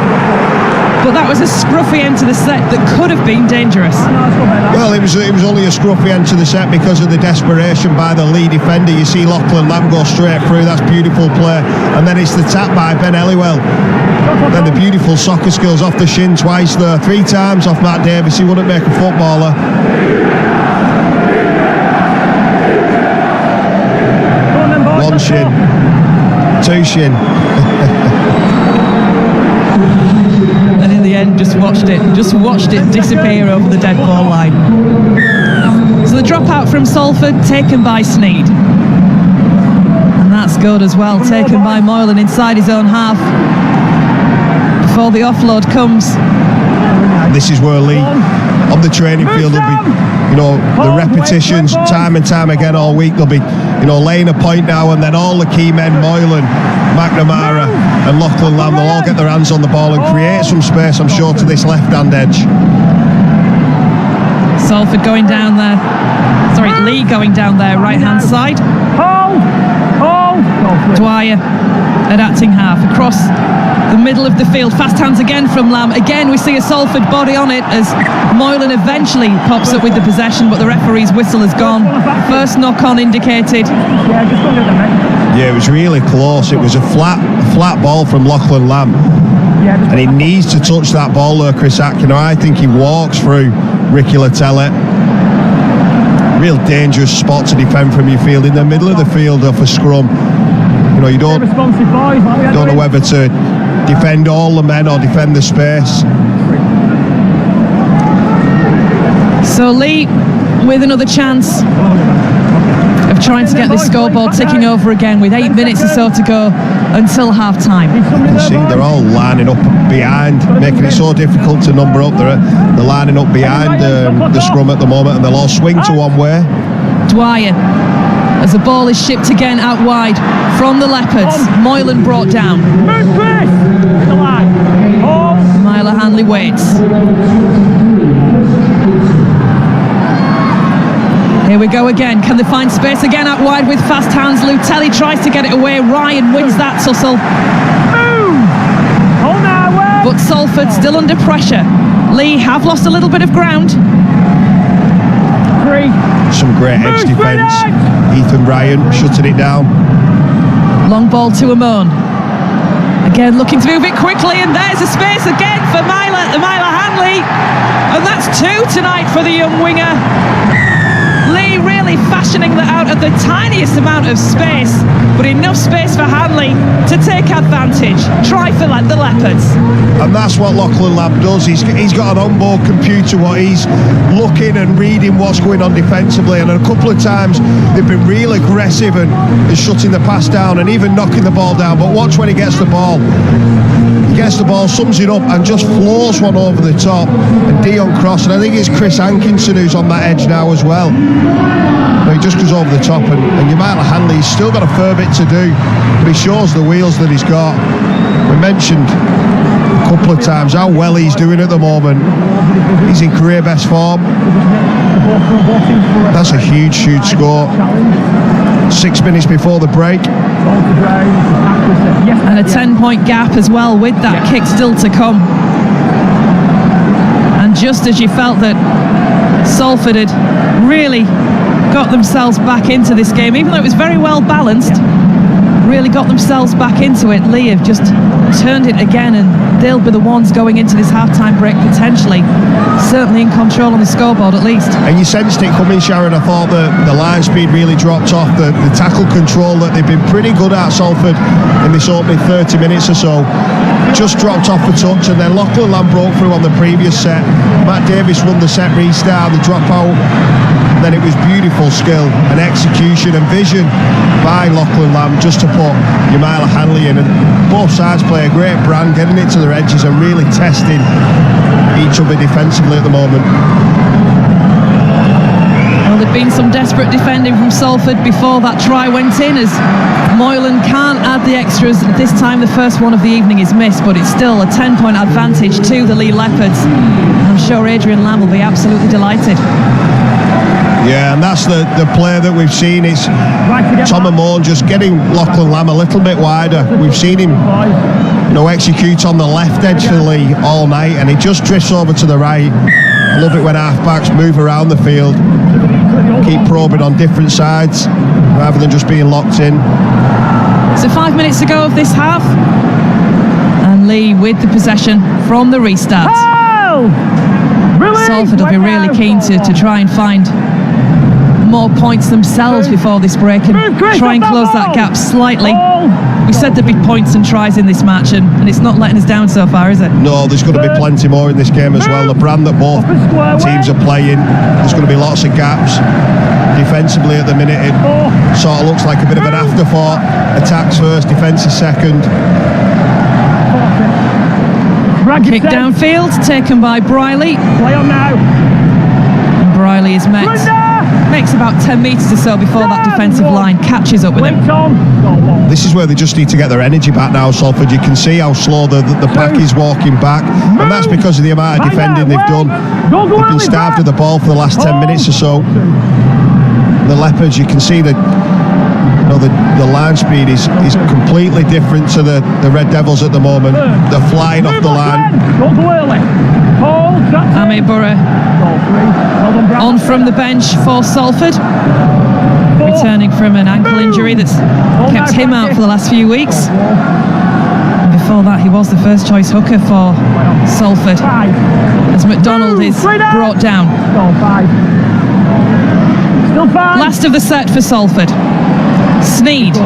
But that was a scruffy end to the set that could have been dangerous. Well, it was only a scruffy end to the set because of the desperation by the Lee defender. You see Lachlan Lamb go straight through. That's beautiful play. And then it's the tap by Ben Helliwell. Then the beautiful soccer skills off the shin twice there. 3 times off Matt Davis. He wouldn't make a footballer. One shin. 2 shin. And in the end, just watched it disappear over the dead ball line. So the dropout from Salford taken by Sneed. And that's good as well, taken by Moylan inside his own half. Before the offload comes. This is where Lee on the training field will be, the repetitions time and time again all week. They'll be, laying a point now, and then all the key men, Moylan, McNamara and Lachlan Lamb, they'll all get their hands on the ball and create some space, I'm sure, to this left-hand edge. Salford going down there. Sorry, Lee going down there, right-hand side. Hold! Dwyer at acting half. Across the middle of the field. Fast hands again from Lamb. Again, we see a Salford body on it as Moylan eventually pops up with the possession, but the referee's whistle has gone. First knock-on indicated. Yeah, it was really close. It was a flat ball from Lachlan Lamb. And he needs to touch that ball there, Chris Atkin. I think he walks through Ricky Latelle. Real dangerous spot to defend from your field, in the middle of the field off a scrum. You know, you don't know whether to defend all the men or defend the space. So Lee with another chance of trying to get this scoreboard ticking over again with 8 minutes or so to go until half time. You can see they're all lining up behind, making it so difficult to number up. They're lining up behind the scrum at the moment, and they'll all swing to one way. Dwyer, as the ball is shipped again out wide from the Leopards. Moylan brought down. Myla Hanley waits. Here we go again. Can they find space again out wide with fast hands? Lutelli tries to get it away. Ryan wins that tussle. But Salford still under pressure. Lee have lost a little bit of ground. Some great edge defence. Ethan Ryan shutting it down. Long ball to Amon. Again looking to move it quickly, and there's a space again for Myla Hanley. And that's 2 tonight for the young winger. Lee really fashioning that out of the tiniest amount of space, but enough space for Hanley to take advantage. Try for the Leopards. And that's what Lachlan Lamb does. He's got an onboard computer what he's looking and reading what's going on defensively, and a couple of times they've been real aggressive and shutting the pass down and even knocking the ball down. But watch when he gets the ball. He gets the ball, sums it up and just floors one over the top, and Dion Cross, and I think it's Chris Hankinson who's on that edge now as well. But he just goes over the top, and Myla Hanley's still got a fair bit to do, but he shows the wheels that he's got. We mentioned a couple of times how well he's doing at the moment. He's in career best form. That's a huge score. 6 minutes before the break. And a 10-point gap as well with that kick still to come. And just as you felt that Salford had really got themselves back into this game, even though it was very well balanced, really got themselves back into it, Lee have just turned it again, and they'll be the ones going into this half-time break potentially certainly in control on the scoreboard at least. And you sensed it coming, Sharon. I thought the line speed really dropped off. The tackle control that they've been pretty good at, Salford, in this opening 30 minutes or so, just dropped off a touch, and then Lachlan Lamb broke through on the previous set. Matt Davis won the set restart, the dropout. Then it was beautiful skill and execution and vision by Lachlan Lamb just to put Myla Hanley in, and both sides play a great brand, getting it to their edges and really testing each other defensively at the moment. Well, there'd been some desperate defending from Salford before that try went in, as Moylan can't add the extras. This time the first one of the evening is missed, but it's still a 10-point advantage to the Lee Leopards. I'm sure Adrian Lamb will be absolutely delighted. Yeah, and that's the play that we've seen. It's Tom Amon just getting Lachlan Lamb a little bit wider. We've seen him execute on the left edge for Lee all night, and he just drifts over to the right. I love it when half-backs move around the field, keep probing on different sides rather than just being locked in. So 5 minutes to go of this half, and Lee with the possession from the restart. Salford will be really keen to try and find more points themselves before this break and try and close that gap slightly. We said there'd be points and tries in this match, and it's not letting us down so far, is it? No, there's going to be plenty more in this game as well. The brand that both teams are playing, there's going to be lots of gaps. Defensively at the minute, it sort of looks like a bit of an afterthought. Attacks first, defence is second. Kick downfield, taken by Briley. Play on now. And Briley is makes about 10 metres or so before that defensive line catches up with him. This is where they just need to get their energy back now, Salford. You can see how slow the pack is walking back, and that's because of the amount of defending they've done. They've been starved of the ball for the last 10 minutes or so. The Leopards, you can see that the line speed is completely different to the Red Devils at the moment. They're flying off the line. Don't go early. Hold, that's it. Ame Borough Goal 3. Well done, Brad. on from the bench for Salford, returning from an ankle injury that's kept him out for the last few weeks. And before that, he was the first choice hooker for Salford, 5. as McDonald is brought down. Goal 5. Still 5. Last of the set for Salford. Sneed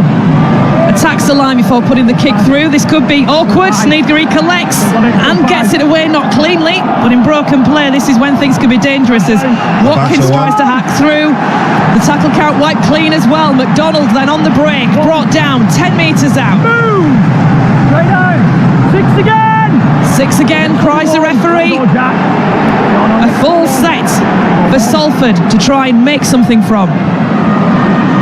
attacks the line before putting the kick through. This could be awkward. Sneed recollects and gets it away, not cleanly, but in broken play. This is when things could be dangerous, as Watkins tries to hack through. The tackle count wiped clean as well. McDonald then on the break, brought down 10 metres out. Move. Straight down. 6 again. 6 again, cries the referee. Go, Jack. A full set for Salford to try and make something from.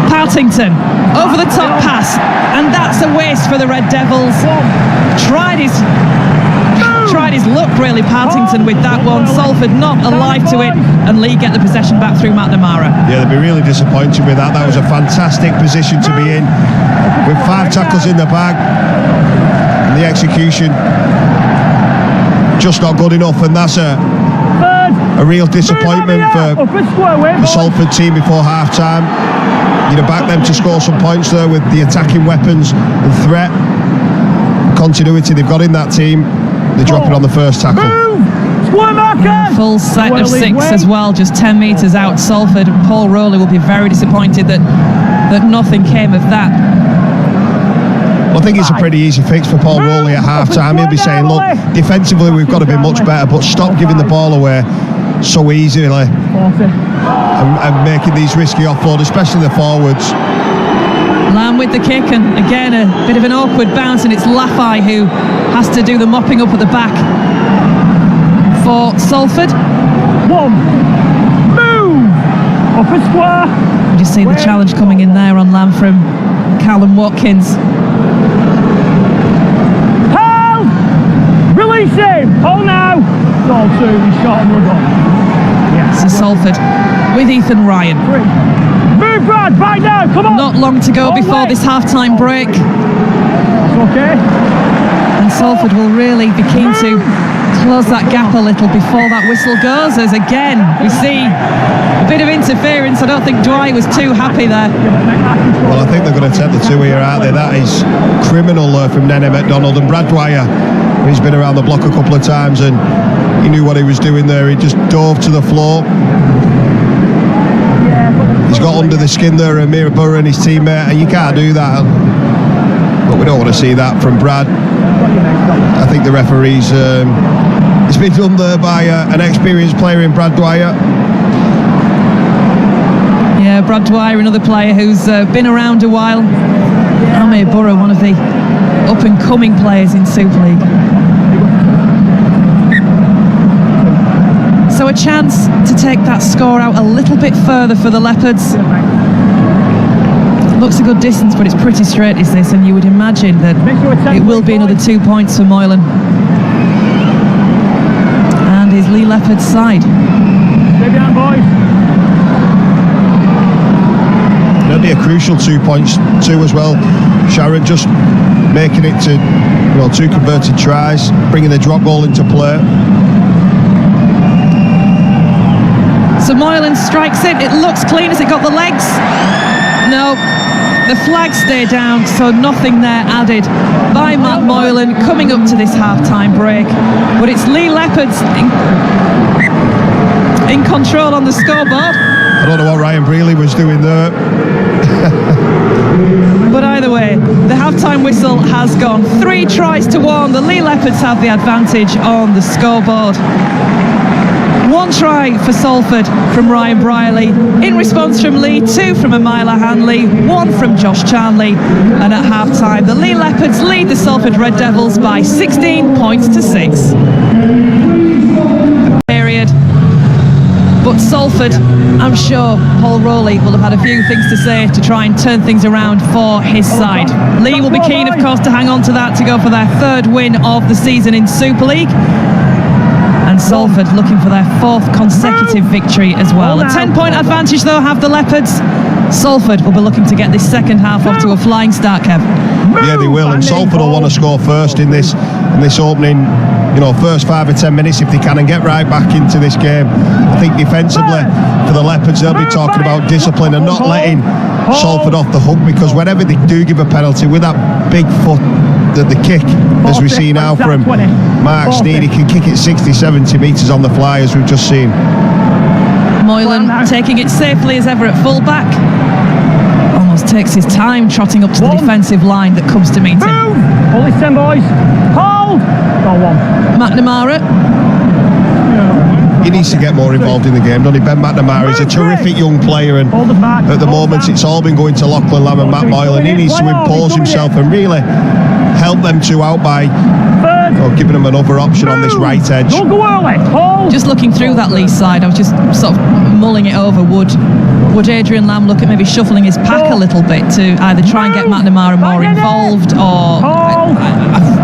Partington over the top pass, and that's a waste for the Red Devils. Tried his luck really, Partington, with that one. Salford not alive to it, and Lee get the possession back through McNamara. Yeah, they'll be really disappointed with that. That was a fantastic position to be in, with 5 tackles in the bag, and the execution just not good enough, and that's a real disappointment for the Salford team before half-time. You'd have backed them to score some points there with the attacking weapons and threat, continuity they've got in that team. They're dropping on the first tackle. Full set of 6 as well, just 10 metres out. Salford and Paul Rowley will be very disappointed that nothing came of that. Well, I think it's a pretty easy fix for Paul Rowley at half-time. He'll be saying, look, defensively we've got to be much better, but stop giving the ball away so easily and making these risky offloads, especially the forwards. Lamb with the kick, and again a bit of an awkward bounce, and it's Laffey who has to do the mopping up at the back for Salford. 1. Move. Up a square. You just see the challenge coming in there on Lamb from Callum Watkins. Hold. Release him. Hold now. Goal 2. He's shot and we're gone. So Salford with Ethan Ryan. 3. Move, Brad, back now, come on! Not long to go before this half-time break. Okay. And Salford will really be keen to close that gap a little before that whistle goes, as again we see a bit of interference. I don't think Dwight was too happy there. Well, I think they're going to take the 2 here, aren't they? That is criminal from Nene McDonald. And Brad Dwyer, he's been around the block a couple of times and he knew what he was doing there. He just dove to the floor. He's got under the skin there, Amir Burr and his teammate, and you can't do that. But we don't want to see that from Brad. I think the referee's it's been done there by an experienced player in Brad Dwyer. Yeah, Brad Dwyer, another player who's been around a while. Amir Burr, one of the up-and-coming players in Super League. So a chance to take that score out a little bit further for the Leopards. Looks a good distance, but it's pretty straight, is this? And you would imagine that it will be another 2 points for Moylan and his Lee Leopards side. Stay down, boys. That'll be a crucial 2 points too as well. Sharon just making it to 2 converted tries, bringing the drop goal into play. So Moylan strikes it. It looks clean as it got the legs. No, the flags stay down, so nothing there added by Matt Moylan coming up to this half-time break. But it's Lee Leopards in control on the scoreboard. I don't know what Ryan Brealey was doing there. But either way, the half-time whistle has gone. 3 tries to 1. The Lee Leopards have the advantage on the scoreboard. 1 try for Salford from Ryan Brierley, in response from Lee, 2 from Amila Hanley, 1 from Josh Charnley, and at half-time the Lee Leopards lead the Salford Red Devils by 16 points to 6. Period. But Salford, I'm sure Paul Rowley will have had a few things to say to try and turn things around for his side. Lee will be keen, of course, to hang on to that to go for their 3rd win of the season in Super League. And And Salford looking for their 4th consecutive victory as well. A 10-point advantage, though, have the Leopards. Salford will be looking to get this second half off to a flying start, Kev. Yeah, they will, and Salford will want to score first in this opening, first 5 or 10 minutes if they can, and get right back into this game. I think defensively for the Leopards, they'll be talking about discipline and not letting Salford off the hook, because whenever they do give a penalty with that big foot, the kick, as we see now from Mark Sneed, he can kick it 60-70 metres on the fly, as we've just seen. Moylan taking it safely as ever at full-back. Almost takes his time trotting up to the defensive line that comes to meet him. All these 10 boys. Hold! Go on. McNamara. He needs to get more involved in the game, doesn't he? Ben McNamara is a terrific young player, and at the moment it's all been going to Lachlan Lamb and Matt Moylan. He needs to impose himself and really help them two out by giving them another option on this right edge. Don't go early. Hold. Just looking through that Leeds side, I was just sort of mulling it over. Would Adrian Lamb look at maybe shuffling his pack a little bit to either try and get McNamara more involved, or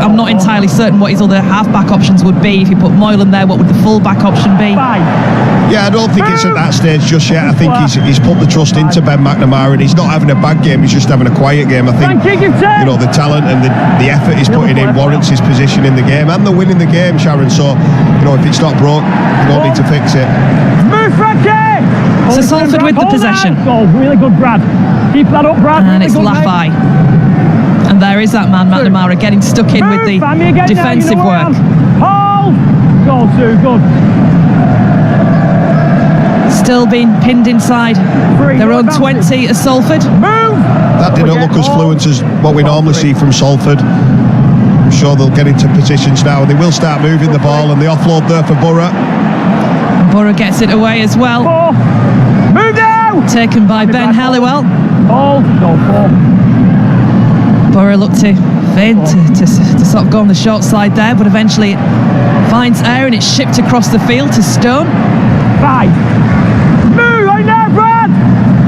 I'm not entirely certain what his other half-back options would be. If you put Moylan there, what would the full-back option be? Yeah, I don't think it's at that stage just yet. I think he's put the trust into Ben McNamara, and he's not having a bad game, he's just having a quiet game. I think the talent and the effort he's putting in warrants his position in the game, and they're winning the game, Sharon. So if it's not broke, you don't need to fix it. Move, Frankie! So Salford with the possession. Oh, really good, Brad. Keep that up, Brad. And really it's good, Lafay. And there is that man, McNamara, getting stuck in with the defensive work. Hold! Goal 2, good. Still being pinned inside their own 20 as Salford. Move! That didn't look as fluent as what we normally see from Salford. I'm sure they'll get into positions now, and they will start moving the ball, and the offload there for Borough. Borough gets it away as well. Move now! Taken by Ben Halliwell. Hold. Go 4. Borough looked to feint to sort of go on the short side there, but eventually it finds air and it's shipped across the field to Stone. 5. Move right now, Brad!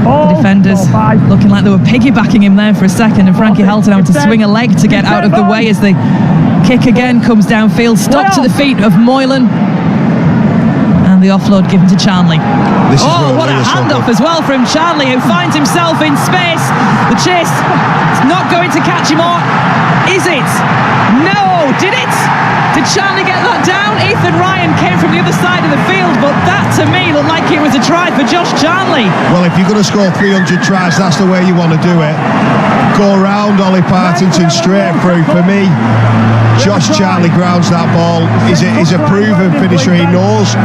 The defenders looking like they were piggybacking him there for a second, and Frankie Helton having to swing a leg to get out of the way as the kick again comes downfield. Stopped at the feet of Moylan. And the offload given to Charnley. What a handoff as well from Charnley, who finds himself in space. The chase is not going to catch him, or is it? No, did it? Did Charnley get that down? Ethan Ryan came from the other side of the field, but that to me looked like it was a try for Josh Charnley. Well, if you're going to score 300 tries, that's the way you want to do it. Go round Ollie Partington straight through. For me, Josh Charnley grounds that ball. He's a proven finisher. He knows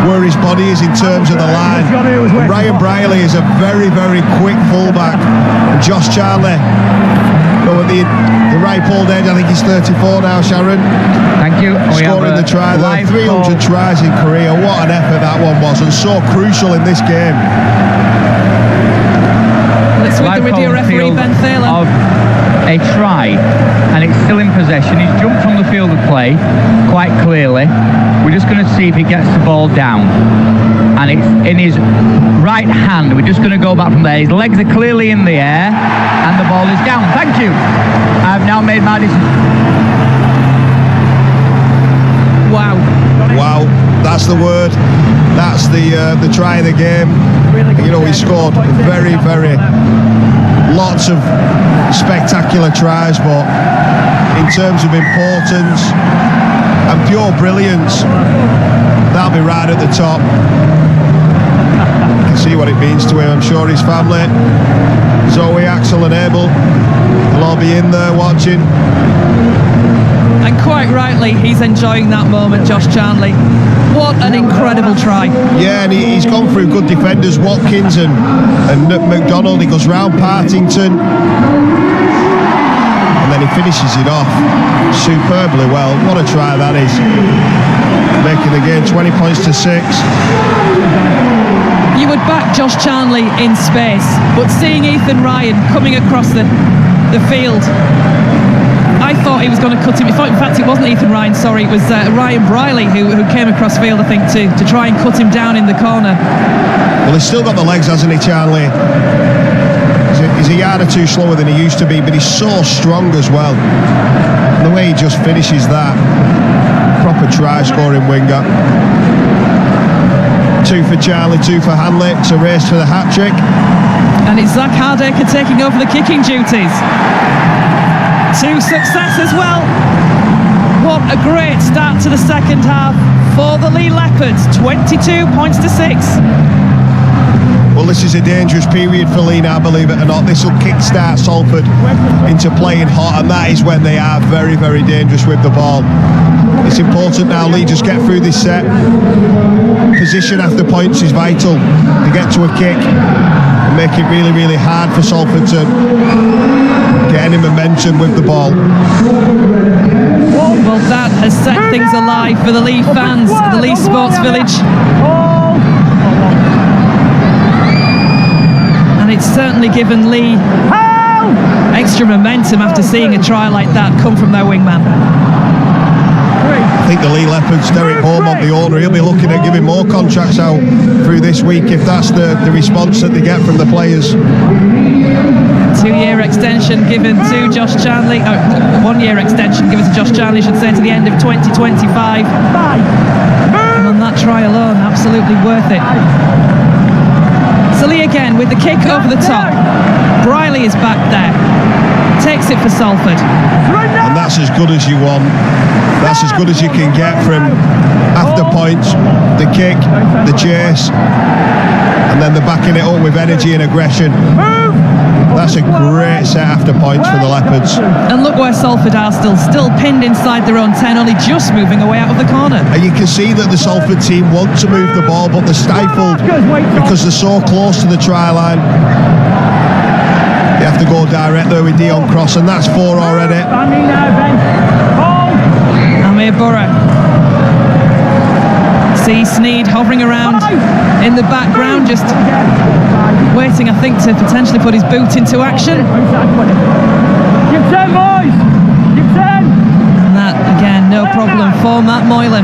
where his body is in terms of the line. Ryan Briley is a very, very quick fullback. And Josh Charnley, at the right old age, I think he's 34 now, Sharon. Thank you. Scoring the try there. 300 tries in career. What an effort that one was, and so crucial in this game. It's with the radio referee, Ben Thaler. Of a try, and it's still in possession. He's jumped from the field of play quite clearly. We're just going to see if he gets the ball down, and it's in his right hand. We're just going to go back from there. His legs are clearly in the air, and the ball is down. Thank you. I've now made my decision. Wow, that's the word. That's the try of the game. He scored very, very lots of spectacular tries, but in terms of importance and pure brilliance, that'll be right at the top. You can see what it means to him. I'm sure his family, Zoe, Axel and Abel, will all be in there watching. And quite rightly, he's enjoying that moment, Josh Charnley. What an incredible try. Yeah, and he's gone through good defenders, Watkins and McDonald. He goes round Partington, and then he finishes it off superbly well. What a try that is. Making the game 20 points to 6. You would back Josh Charnley in space, but seeing Ethan Ryan coming across the field, I thought he was going to cut him. In fact, it wasn't Ethan Ryan, sorry, it was Ryan Briley who came across field, I think, to try and cut him down in the corner. Well, he's still got the legs, hasn't he, Charnley? He's a yard or two slower than he used to be, but he's so strong as well. And the way he just finishes that, proper proper try-scoring winger. 2 for Charlie, 2 for Hanley. It's a race for the hat-trick. And it's Zach Hardaker taking over the kicking duties. 2 success as well. What a great start to the second half for the Lee Leopards. 22 points to 6. Well, this is a dangerous period for Lee now, believe it or not. This will kick-start Salford into playing hot, and that is when they are very, very dangerous with the ball. It's important now Lee just get through this set. Position after points is vital to get to a kick and make it really, really hard for Salford to get any momentum with the ball. Well, that has set things alive for the Lee fans at the Lee Sports Village. And it's certainly given Lee extra momentum after seeing a try like that come from their wingman. I think the Lee Leopards, Derek Beaumont, the owner, he'll be looking at giving more contracts out through this week if that's the response that they get from the players. 2-year extension given to Josh Chanley, 1-year extension given to Josh Chanley, should say, to the end of 2025. And on that try alone, absolutely worth it. So Lee again with the kick over the top. Briley is back there. Takes it for Salford. And that's as good as you want. That's as good as you can get from after points, the kick, the chase, and then they're backing it up with energy and aggression. That's a great set after points for the Leopards. And look where Salford are still pinned inside their own 10, only just moving away out of the corner. And you can see that the Salford team want to move the ball, but they're stifled because they're so close to the try line. They have to go direct there with Dion Cross, and that's 4 already. Amir Burra. See Sneed hovering around in the background, just waiting, I think, to potentially put his boot into action. Give 10, boys! Give 10! And that, again, no problem for Matt Moylan.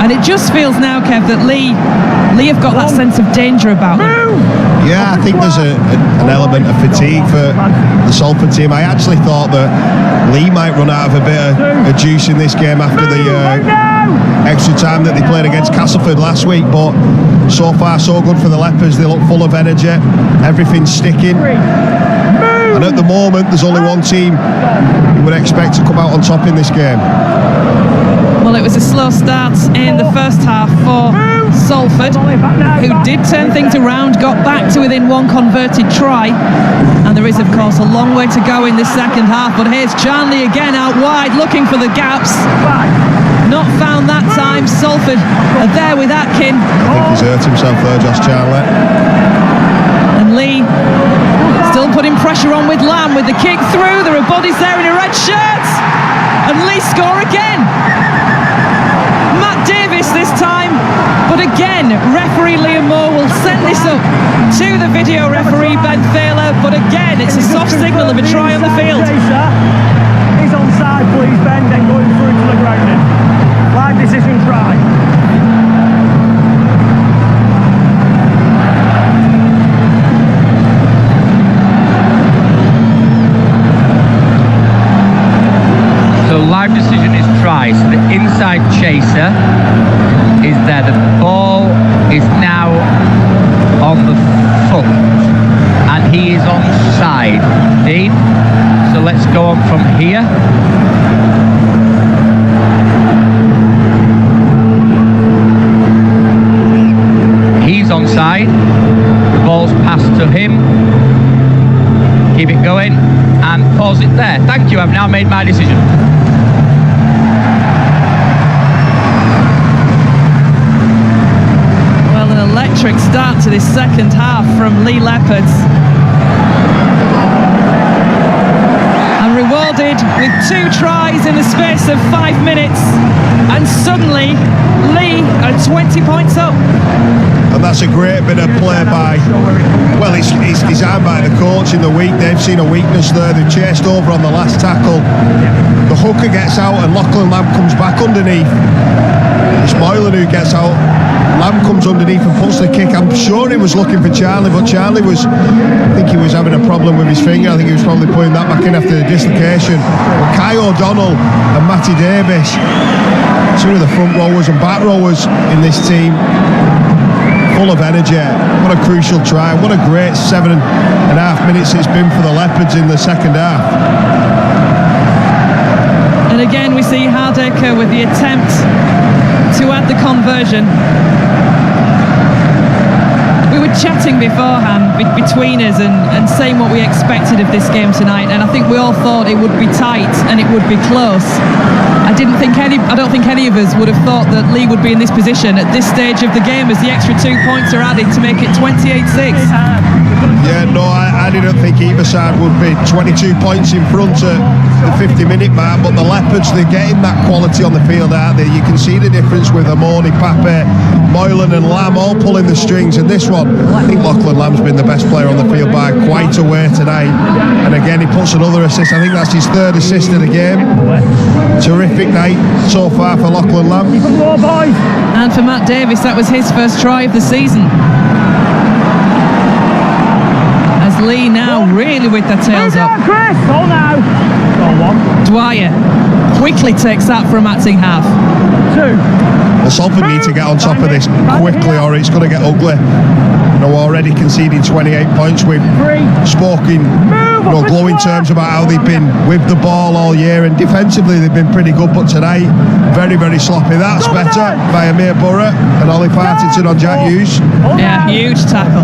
And it just feels now, Kev, that Lee have got that sense of danger about them. Yeah, I think there's an element of fatigue for the Salford team. I actually thought that Lee might run out of a bit of juice in this game after the extra time that they played against Castleford last week, but so far so good for the Leopards. They look full of energy, everything's sticking, and at the moment there's only one team you would expect to come out on top in this game. Well, it was a slow start in the first half for Salford, who did turn things around, got back to within 1 converted try, and there is of course a long way to go in this second half. But here's Chanley again out wide looking for the gaps. Not found that time. Salford are there with Atkin. I think he's hurt himself there, Josh Charlie. And Lee still putting pressure on with Lamb with the kick through. There are bodies there in a red shirt, and Lee score again. Matt Davis this time, but again referee Liam Moore will send this up to the video referee Ben Thaler, but again it's a soft signal of a try on the field. He's onside, please, Ben, then going through to the grounding. Live decision try. So live decision is try. So the inside chaser is there. The ball is now on the foot, and he is onside. Dean. So let's go on from here. He's onside. The ball's passed to him. Keep it going and pause it there. Thank you. I've now made my decision. Well, an electric start to this second half from Lee Leopards. And rewarded with 2 tries in the space of 5 minutes. And suddenly, Lee are 20 points up. And that's a great bit of play by, well, it's designed by the coach in the week. They've seen a weakness there. They've chased over on the last tackle. The hooker gets out and Lachlan Lamb comes back underneath. It's Moylan who gets out. Lamb comes underneath and puts the kick. I'm sure he was looking for Charlie, but Charlie was, I think he was having a problem with his finger. I think he was probably putting that back in after the dislocation. But Kai O'Donnell and Matty Davis, two of the front rowers and back rowers in this team, full of energy. What a crucial try. What a great 7.5 minutes it's been for the Leopards in the second half. And again, we see Hardaker with the attempt to add the conversion. We were chatting beforehand between us and saying what we expected of this game tonight, and I think we all thought it would be tight and it would be close. I don't think any of us would have thought that Lee would be in this position at this stage of the game as the extra 2 points are added to make it 28-6. Yeah, no, I didn't think either side would be 22 points in front at the 50-minute mark, but the Leopards, they're getting that quality on the field, aren't they? You can see the difference with Amoni, Pape, Moylan and Lamb all pulling the strings, and this one, I think Lachlan Lamb's been the best player on the field by quite a way tonight, and again he puts another assist. I think that's his third assist of the game. Terrific night so far for Lachlan Lamb. And for Matt Davis, that was his first try of the season. As Lee now really with their tails up. Dwyer quickly takes that from acting half. Well, Salford need to get on top of this quickly or it's going to get ugly. We're already conceding 28 points. We've spoken glowing terms about how they've been with the ball all year, and defensively they've been pretty good, but tonight very, very sloppy. That's better by Amir Burra and Ollie Partington on Jack Hughes. Yeah, huge tackle.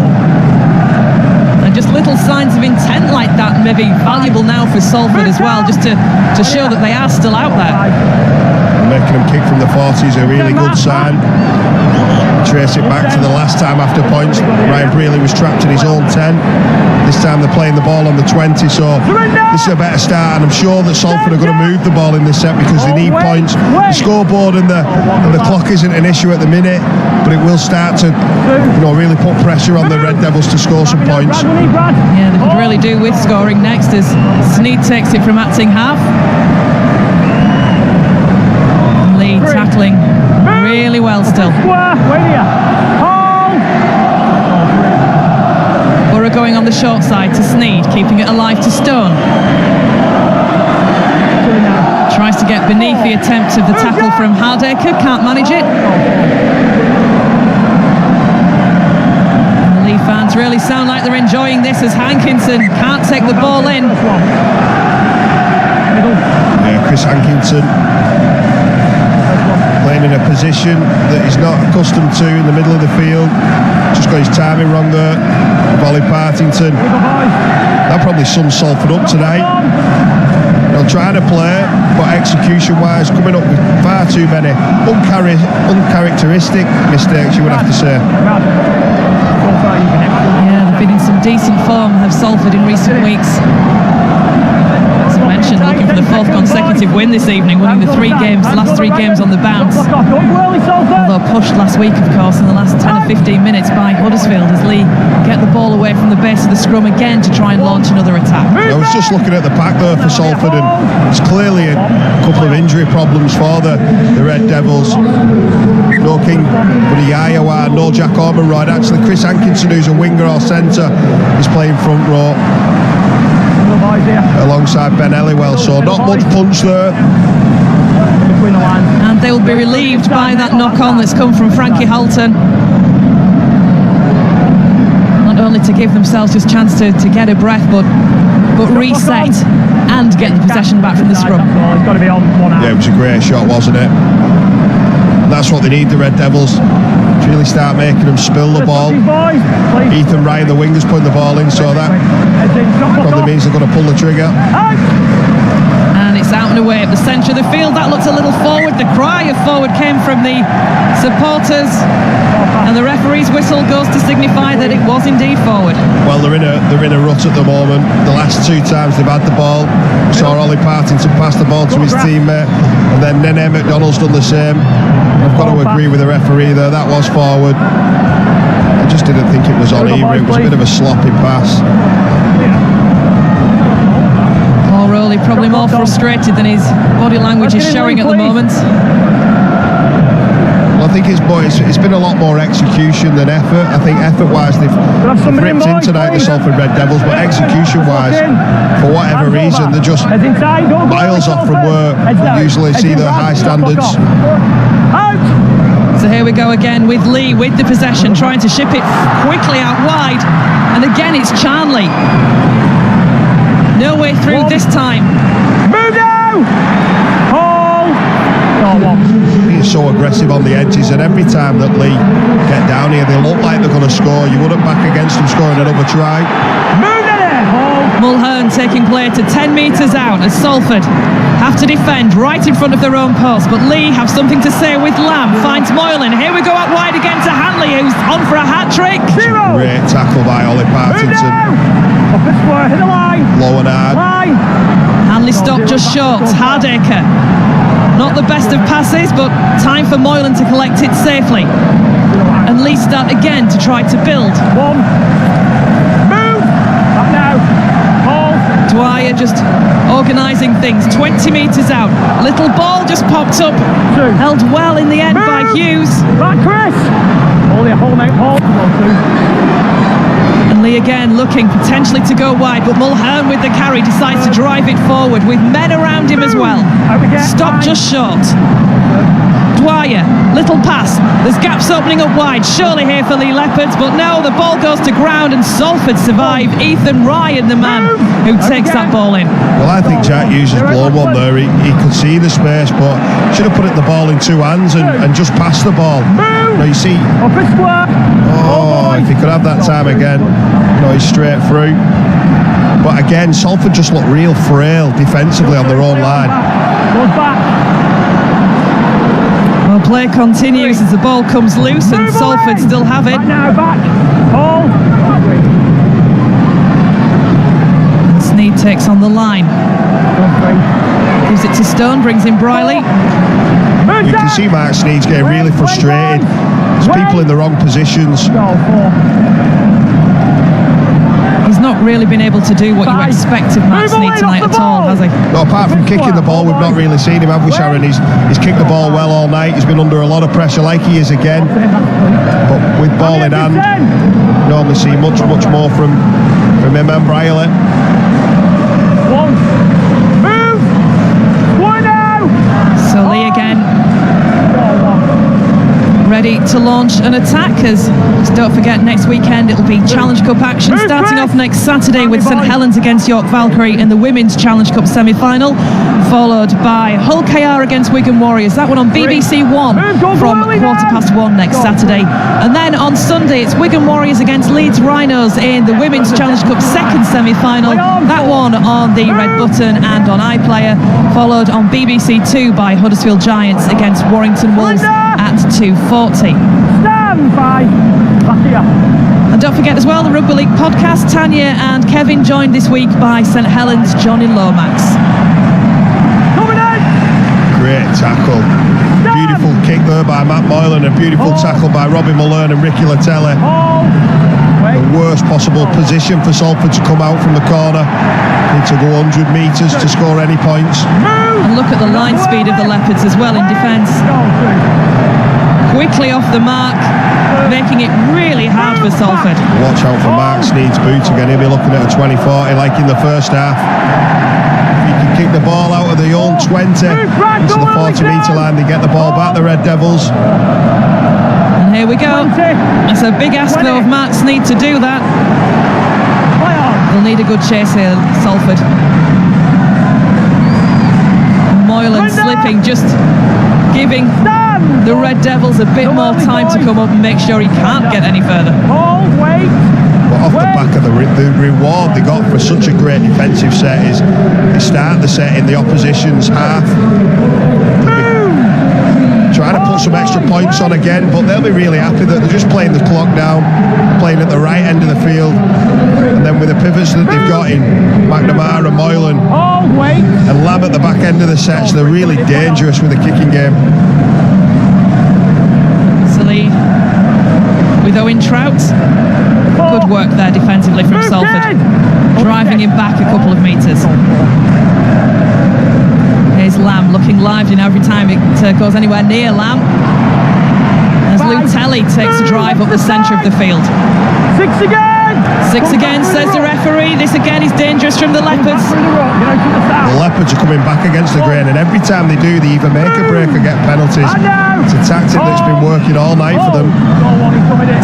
And just little signs of intent like that may be valuable now for Salford as well, just to show that they are still out there. Making them kick from the 40 is a really good sign. Trace it back to the last time after points, Ryan Brealey was trapped in his own 10. This time they're playing the ball on the 20, so this is a better start, and I'm sure that Salford are going to move the ball in this set because they need points. The scoreboard and the clock isn't an issue at the minute, but it will start to really put pressure on the Red Devils to score some points. Yeah, they could really do with scoring next as Sneed takes it from acting half. Lee tackling really well still. Burra going on the short side to Sneed, keeping it alive to Stone. Tries to get beneath the attempt of the tackle from Hardaker, can't manage it. The Lee fans really sound like they're enjoying this as Hankinson can't take the ball in. Yeah, Chris Hankinson playing in a position that he's not accustomed to in the middle of the field. Just got his timing wrong there. Ollie Partington. That probably sums Salford up tonight. Trying to play, but execution-wise, coming up with far too many uncharacteristic mistakes, you would have to say. Yeah, they've been in some decent form, have Salford in recent weeks. As I mentioned, looking for the fourth consecutive win this evening, winning the last three games on the bounce. Although pushed last week, of course, in the last 10 or 15 minutes by Huddersfield as Lee get the ball away from the base of the scrum again to try and launch another attack. I was just looking at the pack there for Salford, and it's clearly a couple of injury problems for the Red Devils. No King Budiyawa, no Jack Ormonroyd. Actually, Chris Hankinson, who's a winger or centre, is playing front row alongside Ben Elliwell, so not much punch there. And they will be relieved by that knock-on that's come from Frankie Holton. Not only to give themselves just a chance to get a breath, but reset and get the possession back from the scrum. Yeah, it was a great shot, wasn't it? And that's what they need, the Red Devils, to really start making them spill the ball. Ethan Ryan, the winger's putting the ball in, so that probably means they're going to pull the trigger. And it's out and away at the centre of the field. That looks a little forward. The cry of forward came from the supporters, and the referee's whistle goes to signify that it was indeed forward. Well, they're in a rut at the moment. The last two times they've had the ball, we saw Ollie Partington pass the ball to his teammate, and then Nene McDonald's done the same. I've got to agree with the referee there. That was forward. I just didn't think it was on either. It was a bit of a sloppy pass. Paul Rowley probably more frustrated than his body language is showing at the moment. Well, I think it's been a lot more execution than effort. I think effort-wise they've ripped in tonight, the Salford Red Devils, but execution-wise, for whatever reason, they're just miles off from where we usually see their high standards. So here we go again with Lee with the possession, trying to ship it quickly out wide. And again, it's Charnley. No way through this time. Move now! Hold! He's so aggressive on the edges, and every time that Lee get down here, they look like they're going to score. You wouldn't back against them scoring another try. Move there! Hold! Mulhern taking play to 10 metres out as Salford have to defend right in front of their own post, but Lee have something to say with Lamb, finds Moylan. Here we go out wide again to Hanley, who's on for a hat-trick. Great tackle by Ollie Partington. Up the square, hit the line. Low and hard. Line. Hanley stopped just short. Hardacre. Not the best of passes, but time for Moylan to collect it safely. And Lee start again to try to build. One. Move. Up now. Hold. Dwyer just organising things. 20 metres out. Little ball just popped up. Two. Held well in the end by Hughes. Back, Chris. Hold it, hold mate, hold. 1, 2. And Lee again looking potentially to go wide, but Mulhern with the carry decides to drive it forward with men around him as well. Stop just short. Dwyer, little pass. There's gaps opening up wide. Surely here for Lee Leopards, but no, the ball goes to ground and Salford survive. Ethan Ryan, the man who takes that ball in. Well, I think Jack Hughes has blown one there. He could see the space, but should have put the ball in two hands and just passed the ball. No, you see. Oh, if he could have that time again, he's straight through. But again, Salford just look real frail defensively on their own line. Goes back. Well, play continues as the ball comes loose and Salford still have it. Back now, back. Hold. Sneed takes on the line. Gives it to Stone, brings in Briley. You can see Mark Sneed's getting really frustrated. There's people in the wrong positions. He's not really been able to do what you expect of Matt Sneed tonight at all, has he? No, apart from kicking the ball, we've not really seen him, have we, Sharon? He's kicked the ball well all night. He's been under a lot of pressure, like he is again. But with ball in hand, you normally see much more from him and Briley. One. Move. One now. So Lee again, ready to launch an attack, as don't forget next weekend it'll be Challenge Cup action starting off next Saturday with St Helens against York Valkyrie in the Women's Challenge Cup semi-final, followed by Hull KR against Wigan Warriors, that one on BBC One from 1:15 next Saturday. And then on Sunday it's Wigan Warriors against Leeds Rhinos in the Women's Challenge Cup second semi-final, that one on the Red Button and on iPlayer, followed on BBC Two by Huddersfield Giants against Warrington Wolves at 2:40. Stand by. Back here. And don't forget as well the Rugby League podcast. Tanya and Kevin joined this week by St Helens Johnny Lomax. Coming in. Great tackle. Beautiful kick there by Matt Moylan, a beautiful tackle by Robbie Mulhern and Ricky Latelli. The worst possible position for Salford to come out from the corner. Need to go 100 metres to score any points. And look at the line speed of the Leopards as well in defence. Quickly off the mark, making it really hard for Salford. Watch out for Mark Sneed's boot again. He'll be looking at a 20-40 like in the first half. If he can kick the ball out of the own 20 into the 40-metre line, they get the ball back, the Red Devils. And here we go. It's a big ask though of Mark Sneed to do that. They'll need a good chase here, Salford. Moylan slipping, just giving the Red Devils a bit more time to come up and make sure he can't get any further. Hold, wait. But off the back of the reward they got for such a great defensive set is they start the set in the opposition's half. Trying to put some extra points on again, but they'll be really happy that they're just playing the clock down, playing at the right end of the field, and then with the pivots that they've got in McNamara and Moylan and Lamb at the back end of the sets, they're really dangerous with the kicking game. Lee with Owen Trout. Good work there defensively from Salford, driving him back a couple of metres. Here's Lamb looking lively now every time it goes anywhere near Lamb. Blue Telly takes a drive up the centre of the field. 6 again! 6 again, says the referee. This again is dangerous from the Leopards. The Leopards are coming back against the grain, and every time they do, they either make a break or get penalties. It's a tactic that's been working all night for them.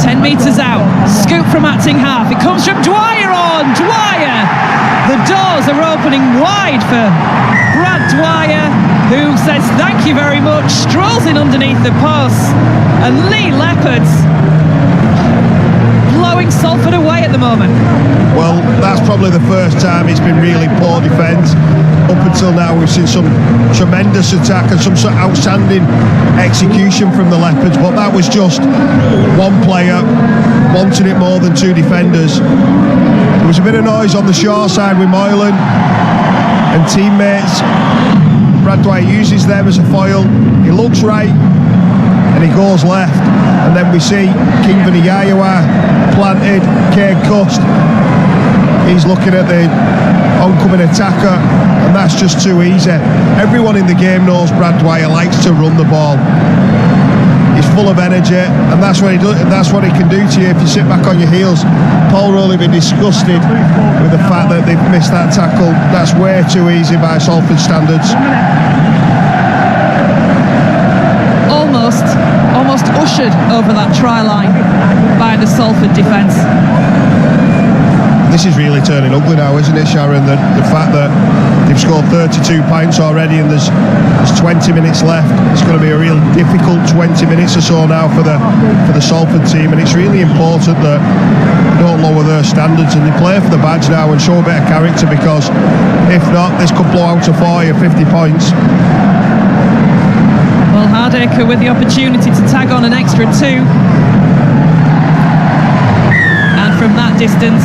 10 metres out, scoop from acting half. It comes from Dwyer on. Dwyer! The doors are opening wide for Brad Dwyer, who says thank you very much, strolls in underneath the posts, and Lee Leopards blowing Salford away at the moment. Well, that's probably the first time it's been really poor defence. Up until now, we've seen some tremendous attack and some sort of outstanding execution from the Leopards, but that was just one player wanting it more than 2 defenders. There was a bit of noise on the shore side with Moylan and teammates. Brad Dwyer uses them as a foil. He looks right and he goes left, and then we see King Vaniyayawa planted, Cade Cust. He's looking at the oncoming attacker, and that's just too easy. Everyone in the game knows Brad Dwyer likes to run the ball. He's full of energy, and that's what he does. That's what he can do to you if you sit back on your heels. Paul Rowley will be disgusted with the fact that they've missed that tackle. That's way too easy by Salford standards. Almost ushered over that try line by the Salford defence. This is really turning ugly now, isn't it, Sharon? The fact that they've scored 32 points already and there's 20 minutes left. It's going to be a real difficult 20 minutes or so now for the Salford team, and it's really important that they don't lower their standards and they play for the badge now and show a bit of character, because if not, this could blow out to 40 or 50 points. Well, Hardaker with the opportunity to tag on an extra 2. And from that distance,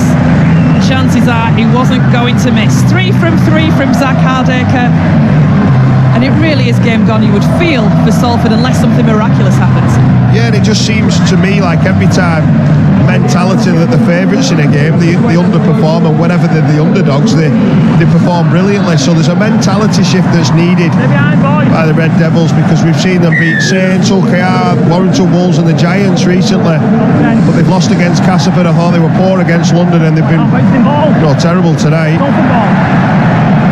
chances are he wasn't going to miss. 3 from 3 from Zach Hardaker. And it really is game gone, you would feel, for Salford, unless something miraculous happens. Yeah, and it just seems to me like every time mentality that the favourites in a game, they underperform, and whenever they're the underdogs, they perform brilliantly. So there's a mentality shift that's needed by the Red Devils, because we've seen them beat Saints, Hull KR, Warrington Wolves and the Giants recently, but they've lost against Castleford. I thought they were poor against London, and they've been terrible tonight.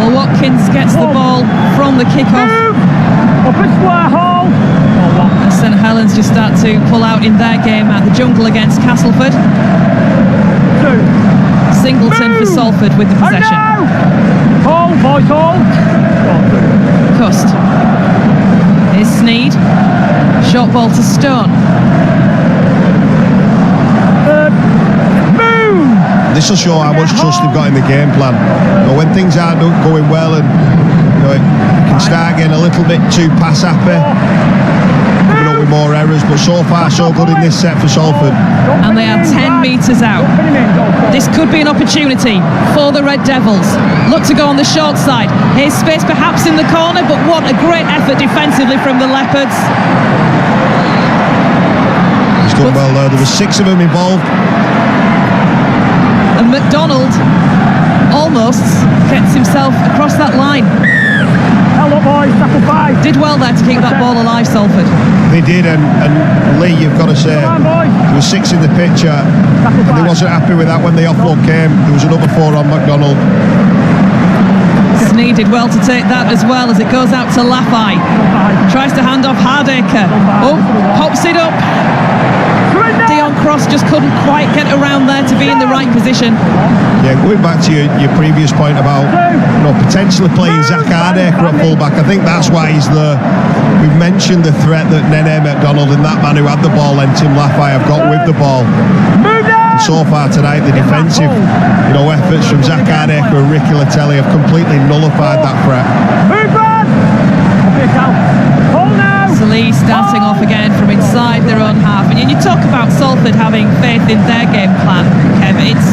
Well, Watkins gets the ball from the kick-off. Up a square hole. And St Helens just start to pull out in their game at the Jungle against Castleford. 2. Singleton for Salford with the possession. Hole, boys, hole. Cust. Here's Sneed. Short ball to Stone. This will show how much trust they've got in the game plan. When things aren't going well and you can start getting a little bit too pass happy, coming up with more errors, but so far so good in this set for Salford. And they are 10 metres out. This could be an opportunity for the Red Devils. Look to go on the short side. Here's space perhaps in the corner, but what a great effort defensively from the Leopards. He's done well there. There were 6 of them involved. And McDonald almost gets himself across that line. Hello, boys, tackle 5. Did well there to keep that ball alive, Salford. They did, and Lee, you've got to say, there were 6 in the picture, and they wasn't happy with that when the offload came. There was another 4 on McDonald. Sneed did well to take that as well, as it goes out to Laffey. Tries to hand off Hardaker. Oh, pops it up. Dion Cross just couldn't quite get around there to be in the right position. Yeah, going back to your previous point about potentially playing Zach Hardaker at fullback, I think that's why he's there. We've mentioned the threat that Nene McDonald and that man who had the ball and Tim Laffey have got with the ball. And so far tonight, the defensive efforts from Zach Hardaker and Ricky Latelli have completely nullified that threat. Lee starting off again from inside their own half, and you talk about Salford having faith in their game plan, Kev. It's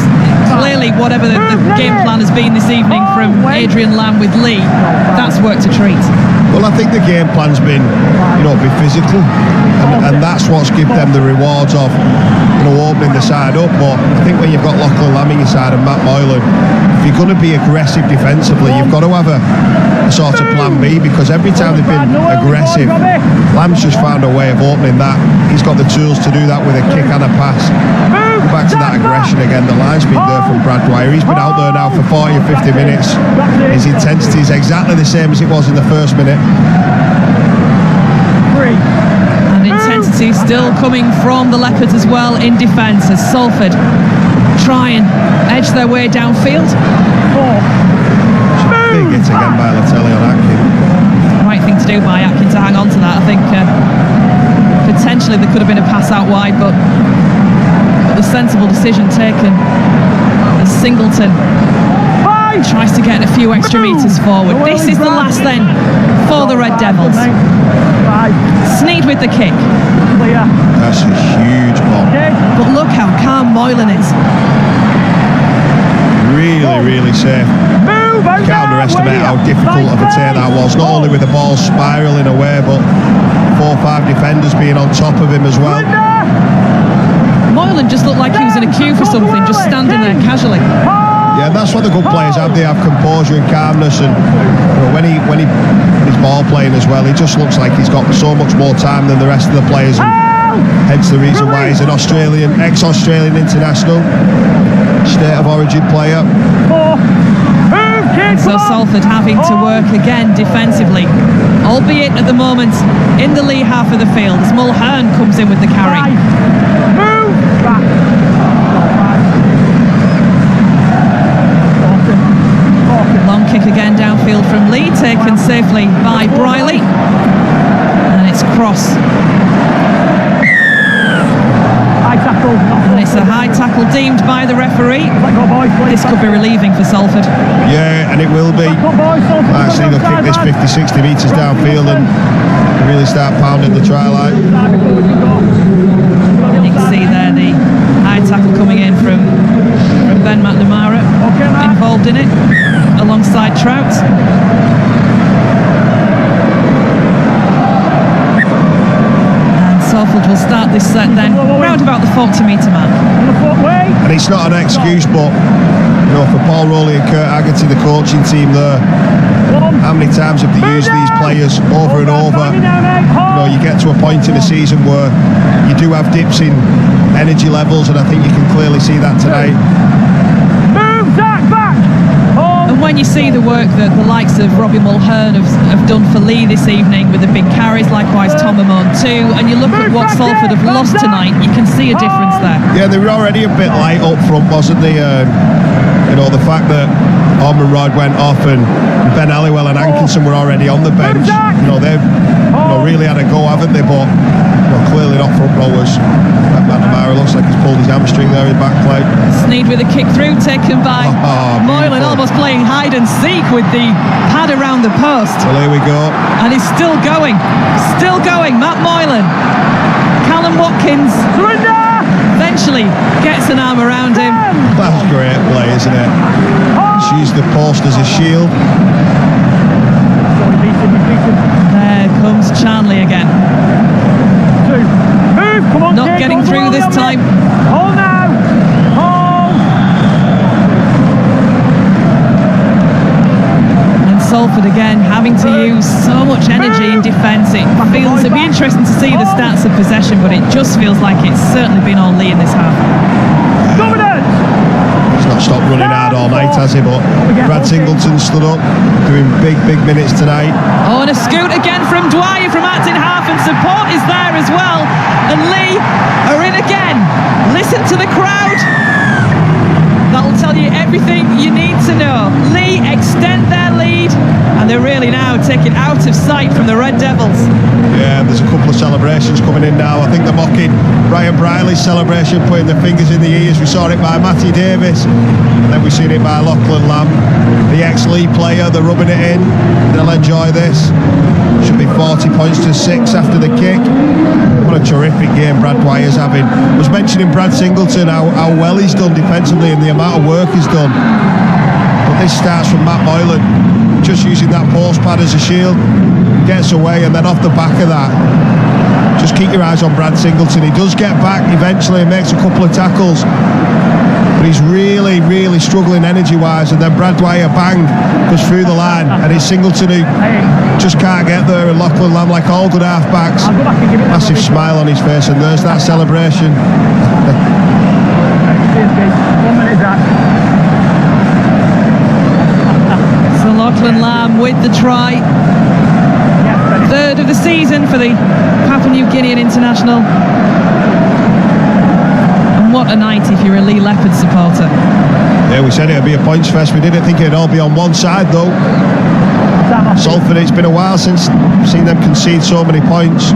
clearly whatever the game plan has been this evening from Adrian Lamb with Lee, that's worked a treat. Well, I think the game plan's been, be physical, and that's what's given them the rewards of, opening the side up. But I think when you've got Lachlan Lamb in your side and Matt Moylan, if you're going to be aggressive defensively, you've got to have a sort of plan B, because every time they've been aggressive, Lamb's just found a way of opening that. He's got the tools to do that with a kick and a pass. Go back to that aggression again. The line's been there from Brad Dwyer. He's been out there now for 40 or 50 minutes. His intensity is exactly the same as it was in the first minute. And intensity still coming from the Leopards as well in defence, as Salford try and edge their way downfield. Big hit again by Latelli on Atkin. Right thing to do by Atkin to hang on to that. I think potentially there could have been a pass out wide, but the sensible decision taken as Singleton tries to get a few extra metres forward. This is the last then for the Red Devils. Sneed with the kick. That's a huge ball. But look how calm Moylan is. Really safe. Can't underestimate how difficult of a take that was, not only with the ball spiralling away, but 4 or 5 defenders being on top of him as well. Moylan just looked like he was in a queue for something, just standing there casually. Yeah, and that's what the good players have. They have composure and calmness, and when he's ball playing as well, he just looks like he's got so much more time than the rest of the players, and hence the reason why he's an ex-Australian international, state of origin player. So Salford having to work again defensively, albeit at the moment in the lee half of the field, as Mulhern comes in with the carry. Long kick again downfield from Lee, taken safely by Briley, and it's cross. And it's a high tackle deemed by the referee. This could be relieving for Salford. Yeah, and it will be. Actually, they'll kick this 50-60 metres downfield and really start pounding the try line. You can see there the high tackle coming in from Ben McNamara, involved in it, alongside Trout. Salford will start this set then round about the 40-metre mark. And it's not an excuse, but for Paul Rowley and Kurt Haggerty, the coaching team there, how many times have they used these players over and over? You get to a point in the season where you do have dips in energy levels, and I think you can clearly see that tonight. And when you see the work that the likes of Robbie Mulhern have done for Lee this evening with the big carries, likewise Tom Amon too, and you look at what Salford have lost tonight, you can see a difference there. Yeah, they were already a bit light up front, wasn't they? The fact that Ormond Royd went off and Ben Halliwell and Hankinson were already on the bench, they've really had a go, haven't they? But clearly not front rowers. McNamara looks like he's pulled his hamstring there in back plate. Sneed with a kick through, taken by Moylan, almost playing hide and seek with the pad around the post. Well, here we go. And he's still going, Matt Moylan. Callum Watkins eventually gets an arm around him. That's great play, isn't it? She's the post as a shield. There comes Charnley again. Not getting through this time. And Salford again having to use so much energy in defence. It'd be interesting to see the stats of possession, but it just feels like it's certainly been all Lee in this half. He's not stopped running hard all night, has he? But Brad Singleton stood up, doing big minutes tonight. Oh, and a scoot again from Dwyer from acting half, and support is there as well. And Lee are in again. Listen to the crowd. That'll tell you everything you need to know. Lee extend their lead, and they're really now taken out of sight from the Red Devils. Yeah, there's a couple of celebrations coming in now. I think they're mocking Brian Briley's celebration, putting their fingers in the ears. We saw it by Matty Davis, and then we've seen it by Lachlan Lamb, the ex-Lee player. They're rubbing it in. They'll enjoy this. Should be 40 points to 6 after the kick. What a terrific game Brad Dwyer's having. I was mentioning Brad Singleton, how well he's done defensively and the amount of work he's done. But this starts from Matt Moylan. just using that post pad as a shield. Gets away, and then off the back of that, just keep your eyes on Brad Singleton. He does get back eventually and makes a couple of tackles, but he's really, really struggling energy-wise. And then Brad Dwyer, bang, goes through the line, and it's Singleton who just can't get there. And Lachlan Lamb, like all good half-backs, massive smile on his face, and there's that celebration. 1 minute, Zach. So Lachlan Lamb with the try. Third of the season for the Papua New Guinean international. And what a night if you're a Lee Leopards supporter. Yeah, we said it would be a points fest. We didn't think it'd all be on one side though. Salford, it's been a while since we've seen them concede so many points.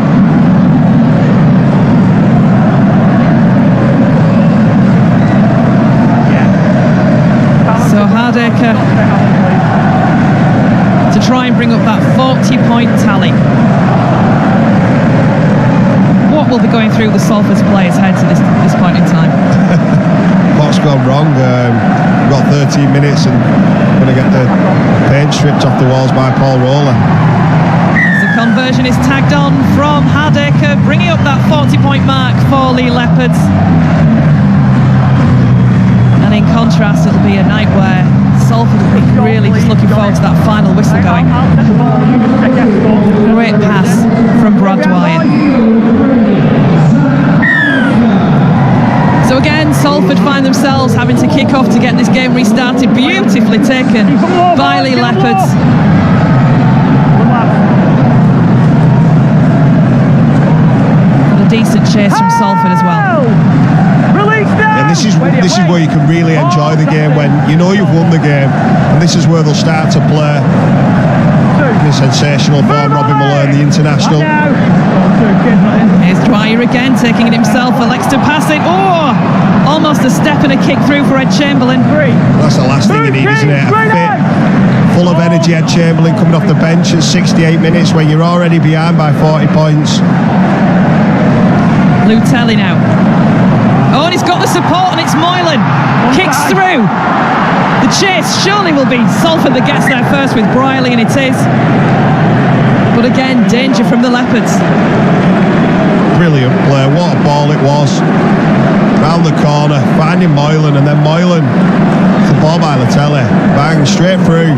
So Hardacre to try and bring up that 40-point tally. What will be going through the Salford's players' heads at this point in time? What's gone wrong? We've got 13 minutes and we're going to get the paint stripped off the walls by Paul Roller. As the conversion is tagged on from Hardacre, bringing up that 40-point mark for Lee Leopards. And in contrast, it'll be a night where Salford will be really just looking forward to that final whistle going. Great pass from Brad Dwyer. So again, Salford find themselves having to kick off to get this game restarted. Beautifully taken by Lee Leopards. Got a decent chase from Salford as well. And this is where you can really enjoy the game, when you know you've won the game, and this is where they'll start to play in sensational form. Robbie Malone, the international. Here's Dwyer again, taking it himself, elects to pass it. Oh, almost a step and a kick through for Ed Chamberlain. That's the last thing you need, isn't it? A fit, full of energy Ed Chamberlain coming off the bench at 68 minutes when you're already behind by 40 points. Lutelli now. Oh, and he's got the support, and it's Moylan. Kicks through. The chase surely will be Salford that gets there first with Briley, and it is. But again, danger from the Leopards. Brilliant play, what a ball it was. Round the corner, finding Moylan, and then Moylan, the ball by Lutelli, bang, straight through.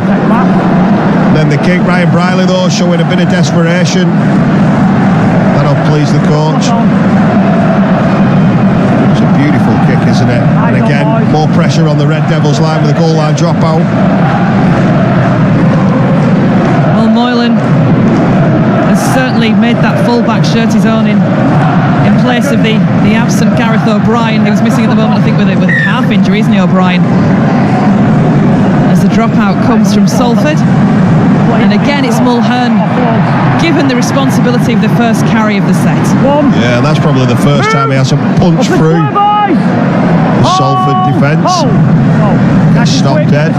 Then the kick, Ryan Briley though, showing a bit of desperation. That'll please the coach. Beautiful kick, isn't it? And again, more pressure on the Red Devils line with a goal line dropout. Well, Moylan has certainly made that full-back shirt his own in place of the absent Gareth O'Brien, who's missing at the moment, I think, with a calf injury, isn't he, O'Brien? As the dropout comes from Salford. And again, it's Mulhern given the responsibility of the first carry of the set. Yeah, that's probably the first time he has a punch through the Salford defence. Gets stopped dead.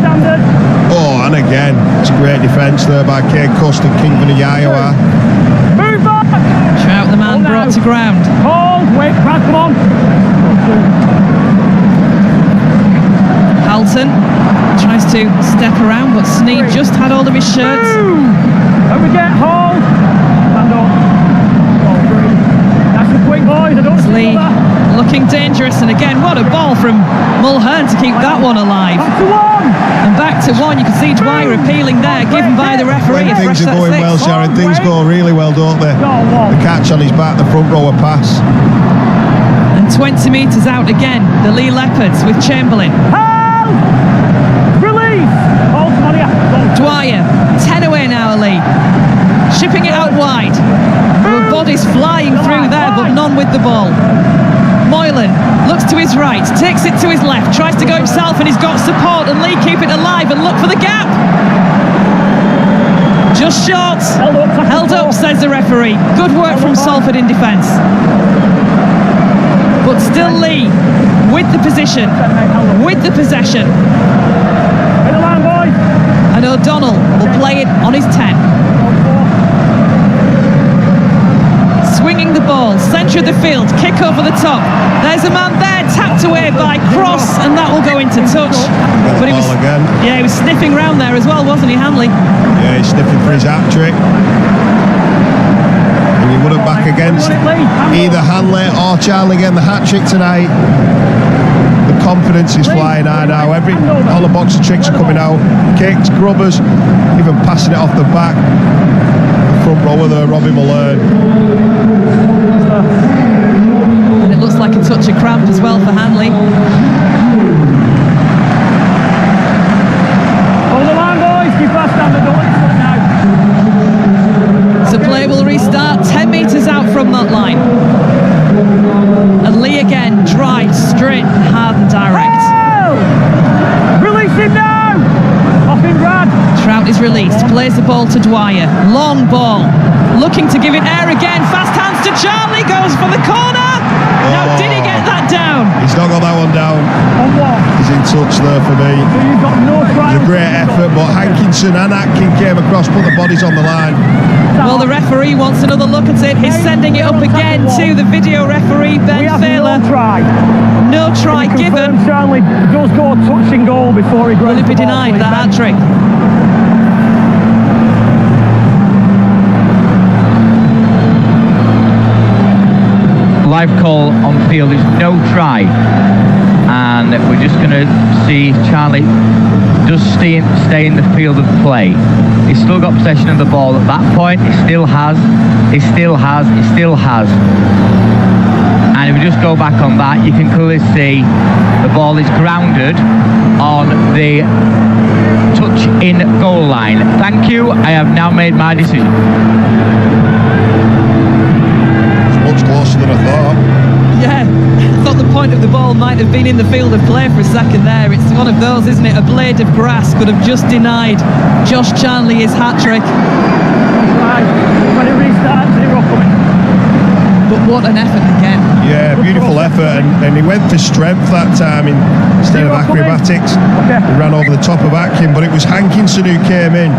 Oh, and again, it's a great defence there by Kane Cust and King Vinayawa. Trout, the man, brought to ground. Hold, wait, Brad, come on. Halton tries to step around, but Sneed just had hold of his shirts. Don't forget, hold. Stand up. That's a quick, boys. I don't Lee looking dangerous, and again, what a ball from Mulhern to keep that one alive. Back to one. And back to one, you can see Dwyer appealing there, given by the referee. When things are going well, Sharon, things go really well, don't they? The catch on his back, the front rower pass. And 20 metres out again, the Lee Leopards with Chamberlain. Release. Hold, come on here. Dwyer, 10 away now, Lee. Shipping it out wide. There were bodies flying through there, but none with the ball. Moylan looks to his right, takes it to his left, tries to go himself, and he's got support, and Lee keep it alive and look for the gap. Just short. Held up, says the referee. Good work from Salford in defence. But still Lee with the position, with the possession. And O'Donnell will play it on his 10. Swinging the ball, central centre of the field, kick over the top. There's a man there, tapped away by Cross, and that will go into touch. But he was again. Yeah, he was sniffing round there as well, wasn't he, Hanley? Yeah, he's sniffing for his hat-trick. And he wouldn't back against either Hanley or Charlie getting the hat-trick tonight. The confidence is flying high now. All the box of tricks are coming out. Kicks, grubbers, even passing it off the back. The front rower there, Robbie Mullern. And it looks like a touch of cramp as well for Hanley. Hold the line, boys. Keep fast down the door. So play will restart 10 metres out from that line. And Lee again, dry, straight, hard and direct. Oh! Release him now! Off him, Brad. Trout is released, plays the ball to Dwyer. Long ball, looking to give it air again. Fast hands to Charlie, goes for the corner. Now, did he get that down? He's not got that one down. On what? He's in touch there for me. So you've got no try. It was a great effort, but Hankinson and Atkin came across, put the bodies on the line. Well, the referee wants another look at it. He's sending it up again to the video referee, Ben Failer. No try. No try given. Charlie does go touching goal before he Will it be denied, the hat-trick? Live call on field is no try, and we're just going to see if Charlie does stay in the field of play. He's still got possession of the ball at that point. He still has. And if we just go back on that, you can clearly see the ball is grounded on the touch in goal line. Thank you, I have now made my decision. Much closer than I thought. Yeah, I thought the point of the ball might have been in the field of play for a second there. It's one of those, isn't it? A blade of grass could have just denied Josh Charnley his hat-trick. Right, when it restarts, zero coming. But what an effort again. Yeah, beautiful effort, and he went for strength that time instead of acrobatics. He ran over the top of Atkin, but it was Hankinson who came in.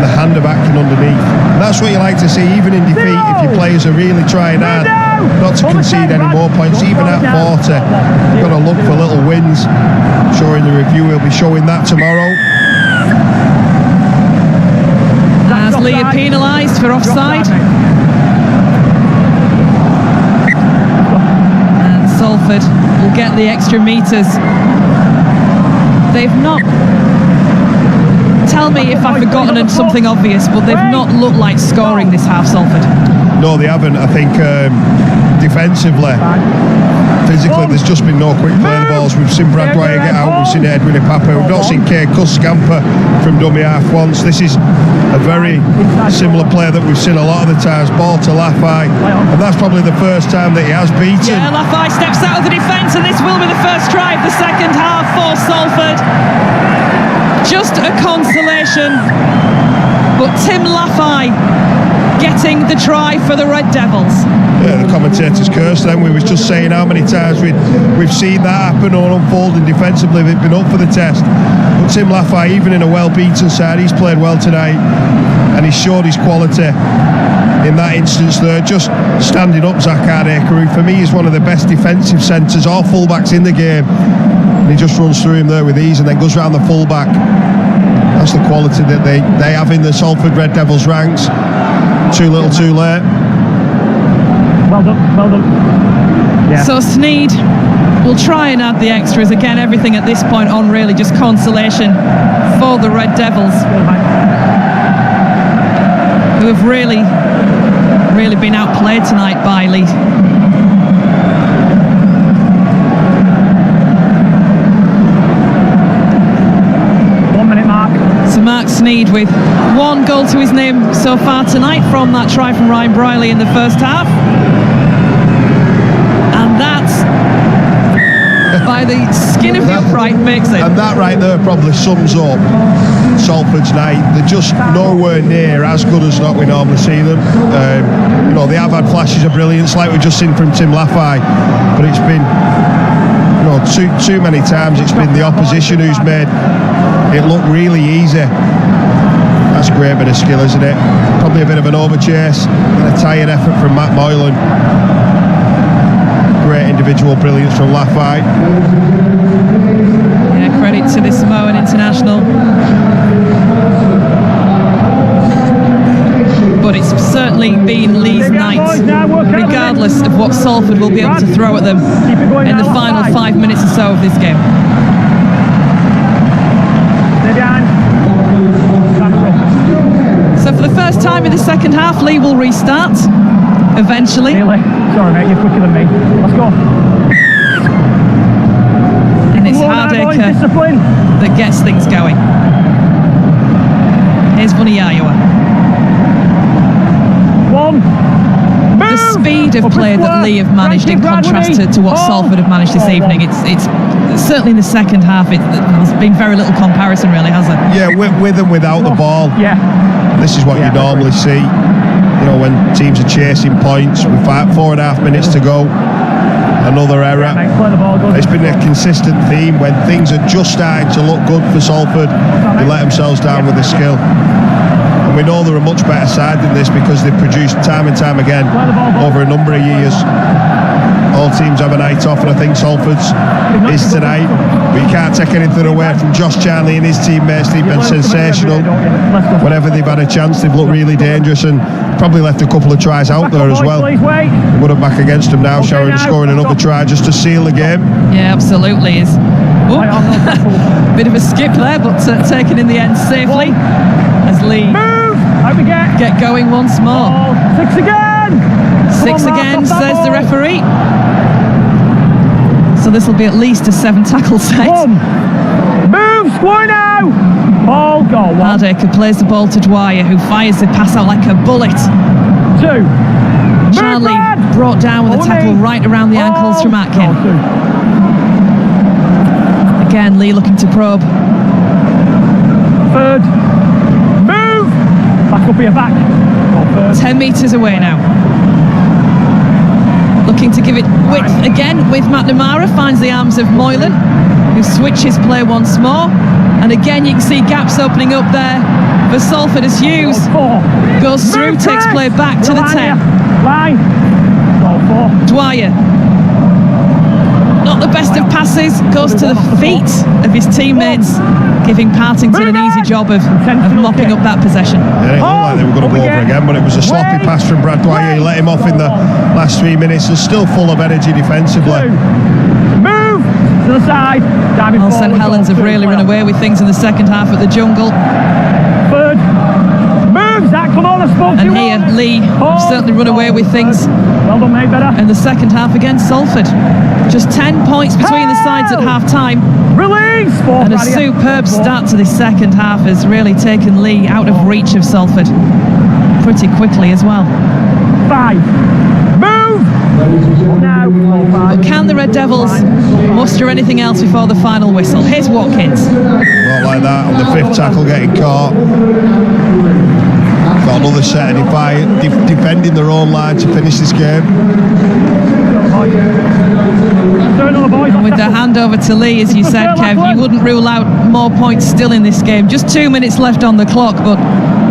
The hand of Atkin underneath. And that's what you like to see, even in defeat, if your players are really trying hard not to concede any more points, even at 40. You've got to look for little wins. I'm sure in the review we'll be showing that tomorrow. As Leah penalised for offside. And Salford will get the extra metres. They've not... Tell me if I've forgotten something obvious, but they've not looked like scoring this half, Salford. No, they haven't. I think defensively, physically, there's just been no quick play the balls. We've seen Brad Dwyer get out, we've seen Edwin Ipapa, we've not seen Kay Cuss scamper from dummy half once. This is a very similar play that we've seen a lot of the times, ball to Lafay, and that's probably the first time that he has beaten. Yeah, Lafay steps out of the defence, and this will be the first try of the second half for Salford. Just a consolation, but Tim Lafay getting the try for the Red Devils. Yeah, the commentators cursed them. We was just saying how many times we've seen that happen or unfolding defensively. They've been up for the test. But Tim Lafay, even in a well-beaten side, he's played well tonight, and he's showed his quality in that instance there, just standing up Zach Hardacre, who for me is one of the best defensive centres or fullbacks in the game. And he just runs through him there with ease and then goes round the fullback. That's the quality that they have in the Salford Red Devils ranks. Too little, too late. Well done. Yeah. So Sneed will try and add the extras. Again, everything at this point on really just consolation for the Red Devils, who have really been outplayed tonight by Lee. So Mark Sneed with one goal to his name so far tonight from that try from Ryan Briley in the first half. And that, by the skin of the upright, makes it. And that right there probably sums up Salford's night. They're just nowhere near as good as what we normally see them. They have had flashes of brilliance like we've just seen from Tim Lafay, but it's been too many times it's been the opposition who's made it look really easy. That's a great bit of skill, isn't it? Probably a bit of an overchase and a tired effort from Matt Moylan. individual brilliance from Lafayette. Yeah, credit to this Samoan international. But it's certainly been Lee's night, regardless of what Salford will be able to throw at them in the final 5 minutes or so of this game. So for the first time in the second half, Lee will restart eventually. Sorry mate, you're quicker than me. Let's go. And it's Hardacre that gets things going. Here's Vuniyayawa. The speed of play that Lee have managed in contrast to what Salford have managed this evening, it's certainly in the second half, there's been very little comparison really, has there? Yeah, with and without the ball. Yeah. This is what you normally see, you know, when teams are chasing points with 4.5 minutes to go. Another error. It's been a consistent theme. When things are just starting to look good for Salford, they let themselves down with the skill. And we know they're a much better side than this because they've produced time and time again over a number of years. All teams have a night off, and I think Salford's is tonight. But you can't take anything away from Josh Charnley and his teammates. They've been sensational. Whenever they've had a chance, they've looked really dangerous and probably left a couple of tries out there as well. Would have back against them now, Sharon, scoring another try just to seal the game. Yeah, absolutely. Is bit of a skip there, but taken in the end safely as Lee get going once more. Six again! Six again, says the referee. So this will be at least a 7 tackle set. Move, score now! Ball, go. Hardacre plays the ball to Dwyer, who fires the pass out like a bullet. 2. Charlie brought down with a tackle right around the ankles from Atkin. Again, Lee looking to probe. 3rd. Move! Back up here, back. 10 metres away now. Looking to give it width again with McNamara, finds the arms of Moylan, who switches play once more. And again, you can see gaps opening up there for Salford as Hughes goes through, takes play back to the 10. Dwyer, not the best of passes, goes to the feet of his teammates, giving Partington an easy job of mopping up that possession. Yeah, it looked like they were going to go over again, but it was a sloppy pass from Brad Dwyer. He let him off in the last 3 minutes and still full of energy defensively. Move to the side. Well, St Helens have really run away with things in the second half at the Jungle. 3rd. Move, Zach, come on, I spoke to you. And here, Lee have certainly run away with things well done, mate, better. in the second half against Salford. Just 10 points between the sides at half-time. Release! And a superb start to this second half has really taken Lee out of reach of Salford pretty quickly as well. 5. Move! Now. But can the Red Devils muster anything else before the final whistle? Here's Watkins. Not like that on the 5th tackle, getting caught. Got another set of defending their own line to finish this game. And with the handover to Lee, as you said, Kev, you wouldn't rule out more points still in this game. Just 2 minutes left on the clock, but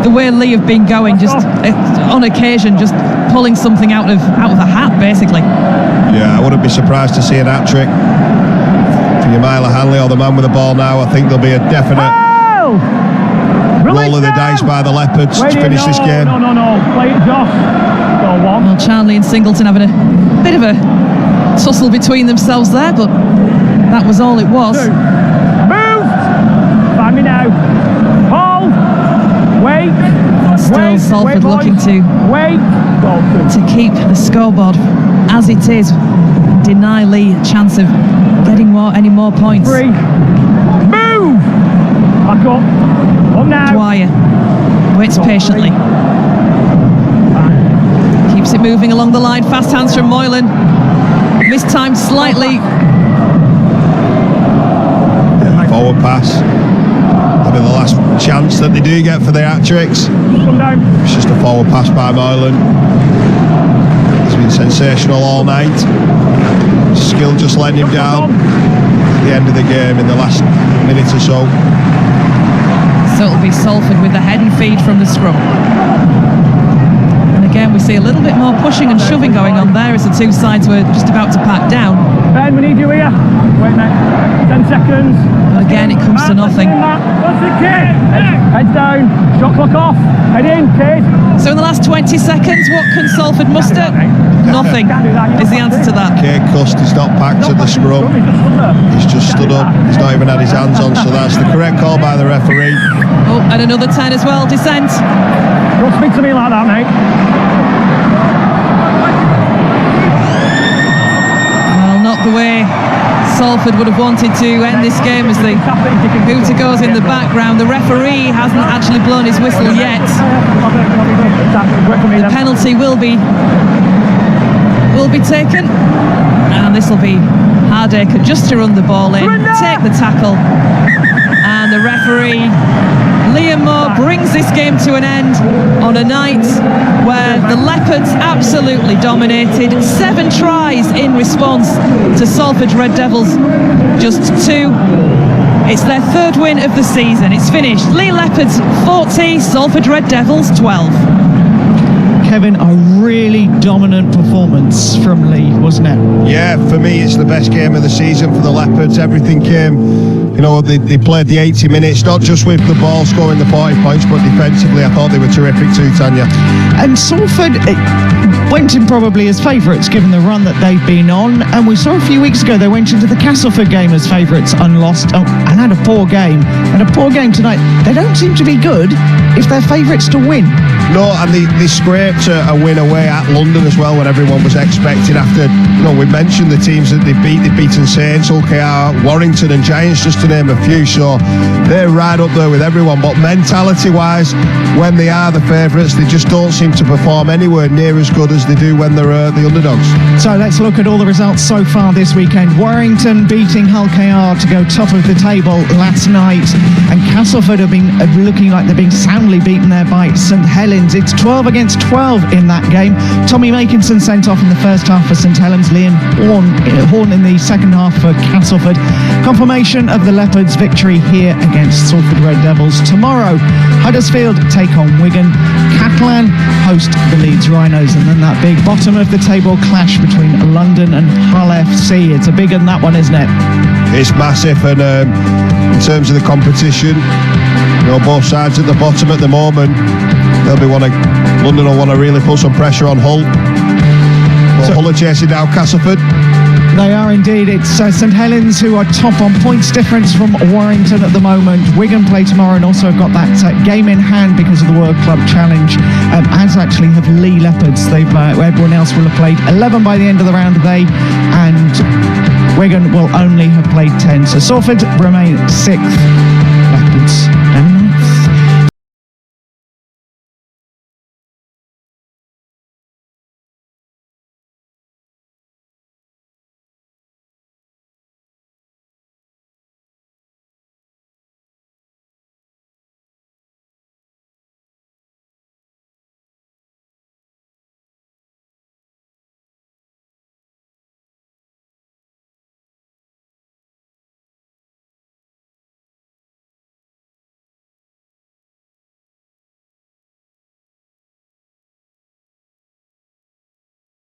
the way Lee have been going, just on occasion, just pulling something out of a hat, basically. Yeah, I wouldn't be surprised to see an hat-trick for Yamila Hanley or the man with the ball now. I think there'll be a definite roll of the dice by the Leopards to finish this game. No. Play it, Josh. Go on. Well, Charnley and Singleton having a bit of a tussle between themselves there, but that was all it was. 2. Move! Find me now. Hold! Wait! Still Salford looking to keep the scoreboard as it is, deny Lee a chance of getting any more points. 3. Move! Back up. Up now. Dwyer waits patiently. Keeps it moving along the line. Fast hands from Moylan. Mistimed slightly. Yeah, forward pass. That'll be the last chance that they do get for the hat-tricks. It's just a forward pass by Moylan. He's been sensational all night. Skill just letting him down at the end of the game in the last minute or so. So it'll be Salford with the head and feed from the scrum. And again, Again, we see a little bit more pushing and shoving going on there as the two sides were just about to pack down. Ben, we need you here. Wait, mate. 10 seconds. And again, it comes to nothing. What's the kid? Heads down. Shot clock off. Head in, kid. So in the last 20 seconds, what can Salford muster? Nothing is the answer to that. Kate Cust is not packed at the scrum. He's just stood up. He's not even had his hands on, so that's the correct call by the referee. Oh, and another 10 as well, descent. Don't speak to me like that, mate. Well, not the way Salford would have wanted to end this game as the hooter goes in the background. The referee hasn't actually blown his whistle yet. The penalty will be taken, and this will be Hardaker just to run the ball in, take the tackle, and the referee Liam Moore brings this game to an end on a night where the Leopards absolutely dominated. 7 tries in response to Salford Red Devils, just 2. It's their 3rd win of the season. It's finished. Lee Leopards 40, Salford Red Devils 12. Kevin, a really dominant performance from Lee, wasn't it? Yeah, for me it's the best game of the season for the Leopards. Everything came, they played the 80 minutes, not just with the ball scoring the 40 points, but defensively I thought they were terrific too, Tanya. And Salford went in probably as favourites given the run that they've been on, and we saw a few weeks ago they went into the Castleford game as favourites, unlost, and had a poor game. And a poor game tonight. They don't seem to be good if they're favourites to win. No, and they scraped a win away at London as well when everyone was expecting after, we mentioned the teams that they've beaten Saints, Hull KR, Warrington and Giants, just to name a few, so they're right up there with everyone. But mentality wise, when they are the favourites, they just don't seem to perform anywhere near as good as they do when they're the underdogs. So let's look at all the results so far this weekend. Warrington beating Hull KR to go top of the table last night, and Castleford have been looking like they're being soundly beaten there by St Helens. It's 12 against 12 in that game. Tommy Makinson sent off in the first half for St Helens, Liam Horn in the second half for Castleford. Confirmation of the Leopards' victory here against Salford Red Devils. Tomorrow, Huddersfield take on Wigan, Catalan host the Leeds Rhinos, and then that big bottom of the table clash between London and Hull FC. It's a bigger than that one, isn't it? It's massive, and in terms of the competition, both sides at the bottom at the moment. London will want to really put some pressure on Hull. But Hull are chasing down Castleford. They are indeed. It's St Helens who are top on points difference from Warrington at the moment. Wigan play tomorrow and also have got that game in hand because of the World Club Challenge, as actually have Lee Leopards. Everyone else will have played 11 by the end of the round today, and Wigan will only have played 10. So Salford remain 6th.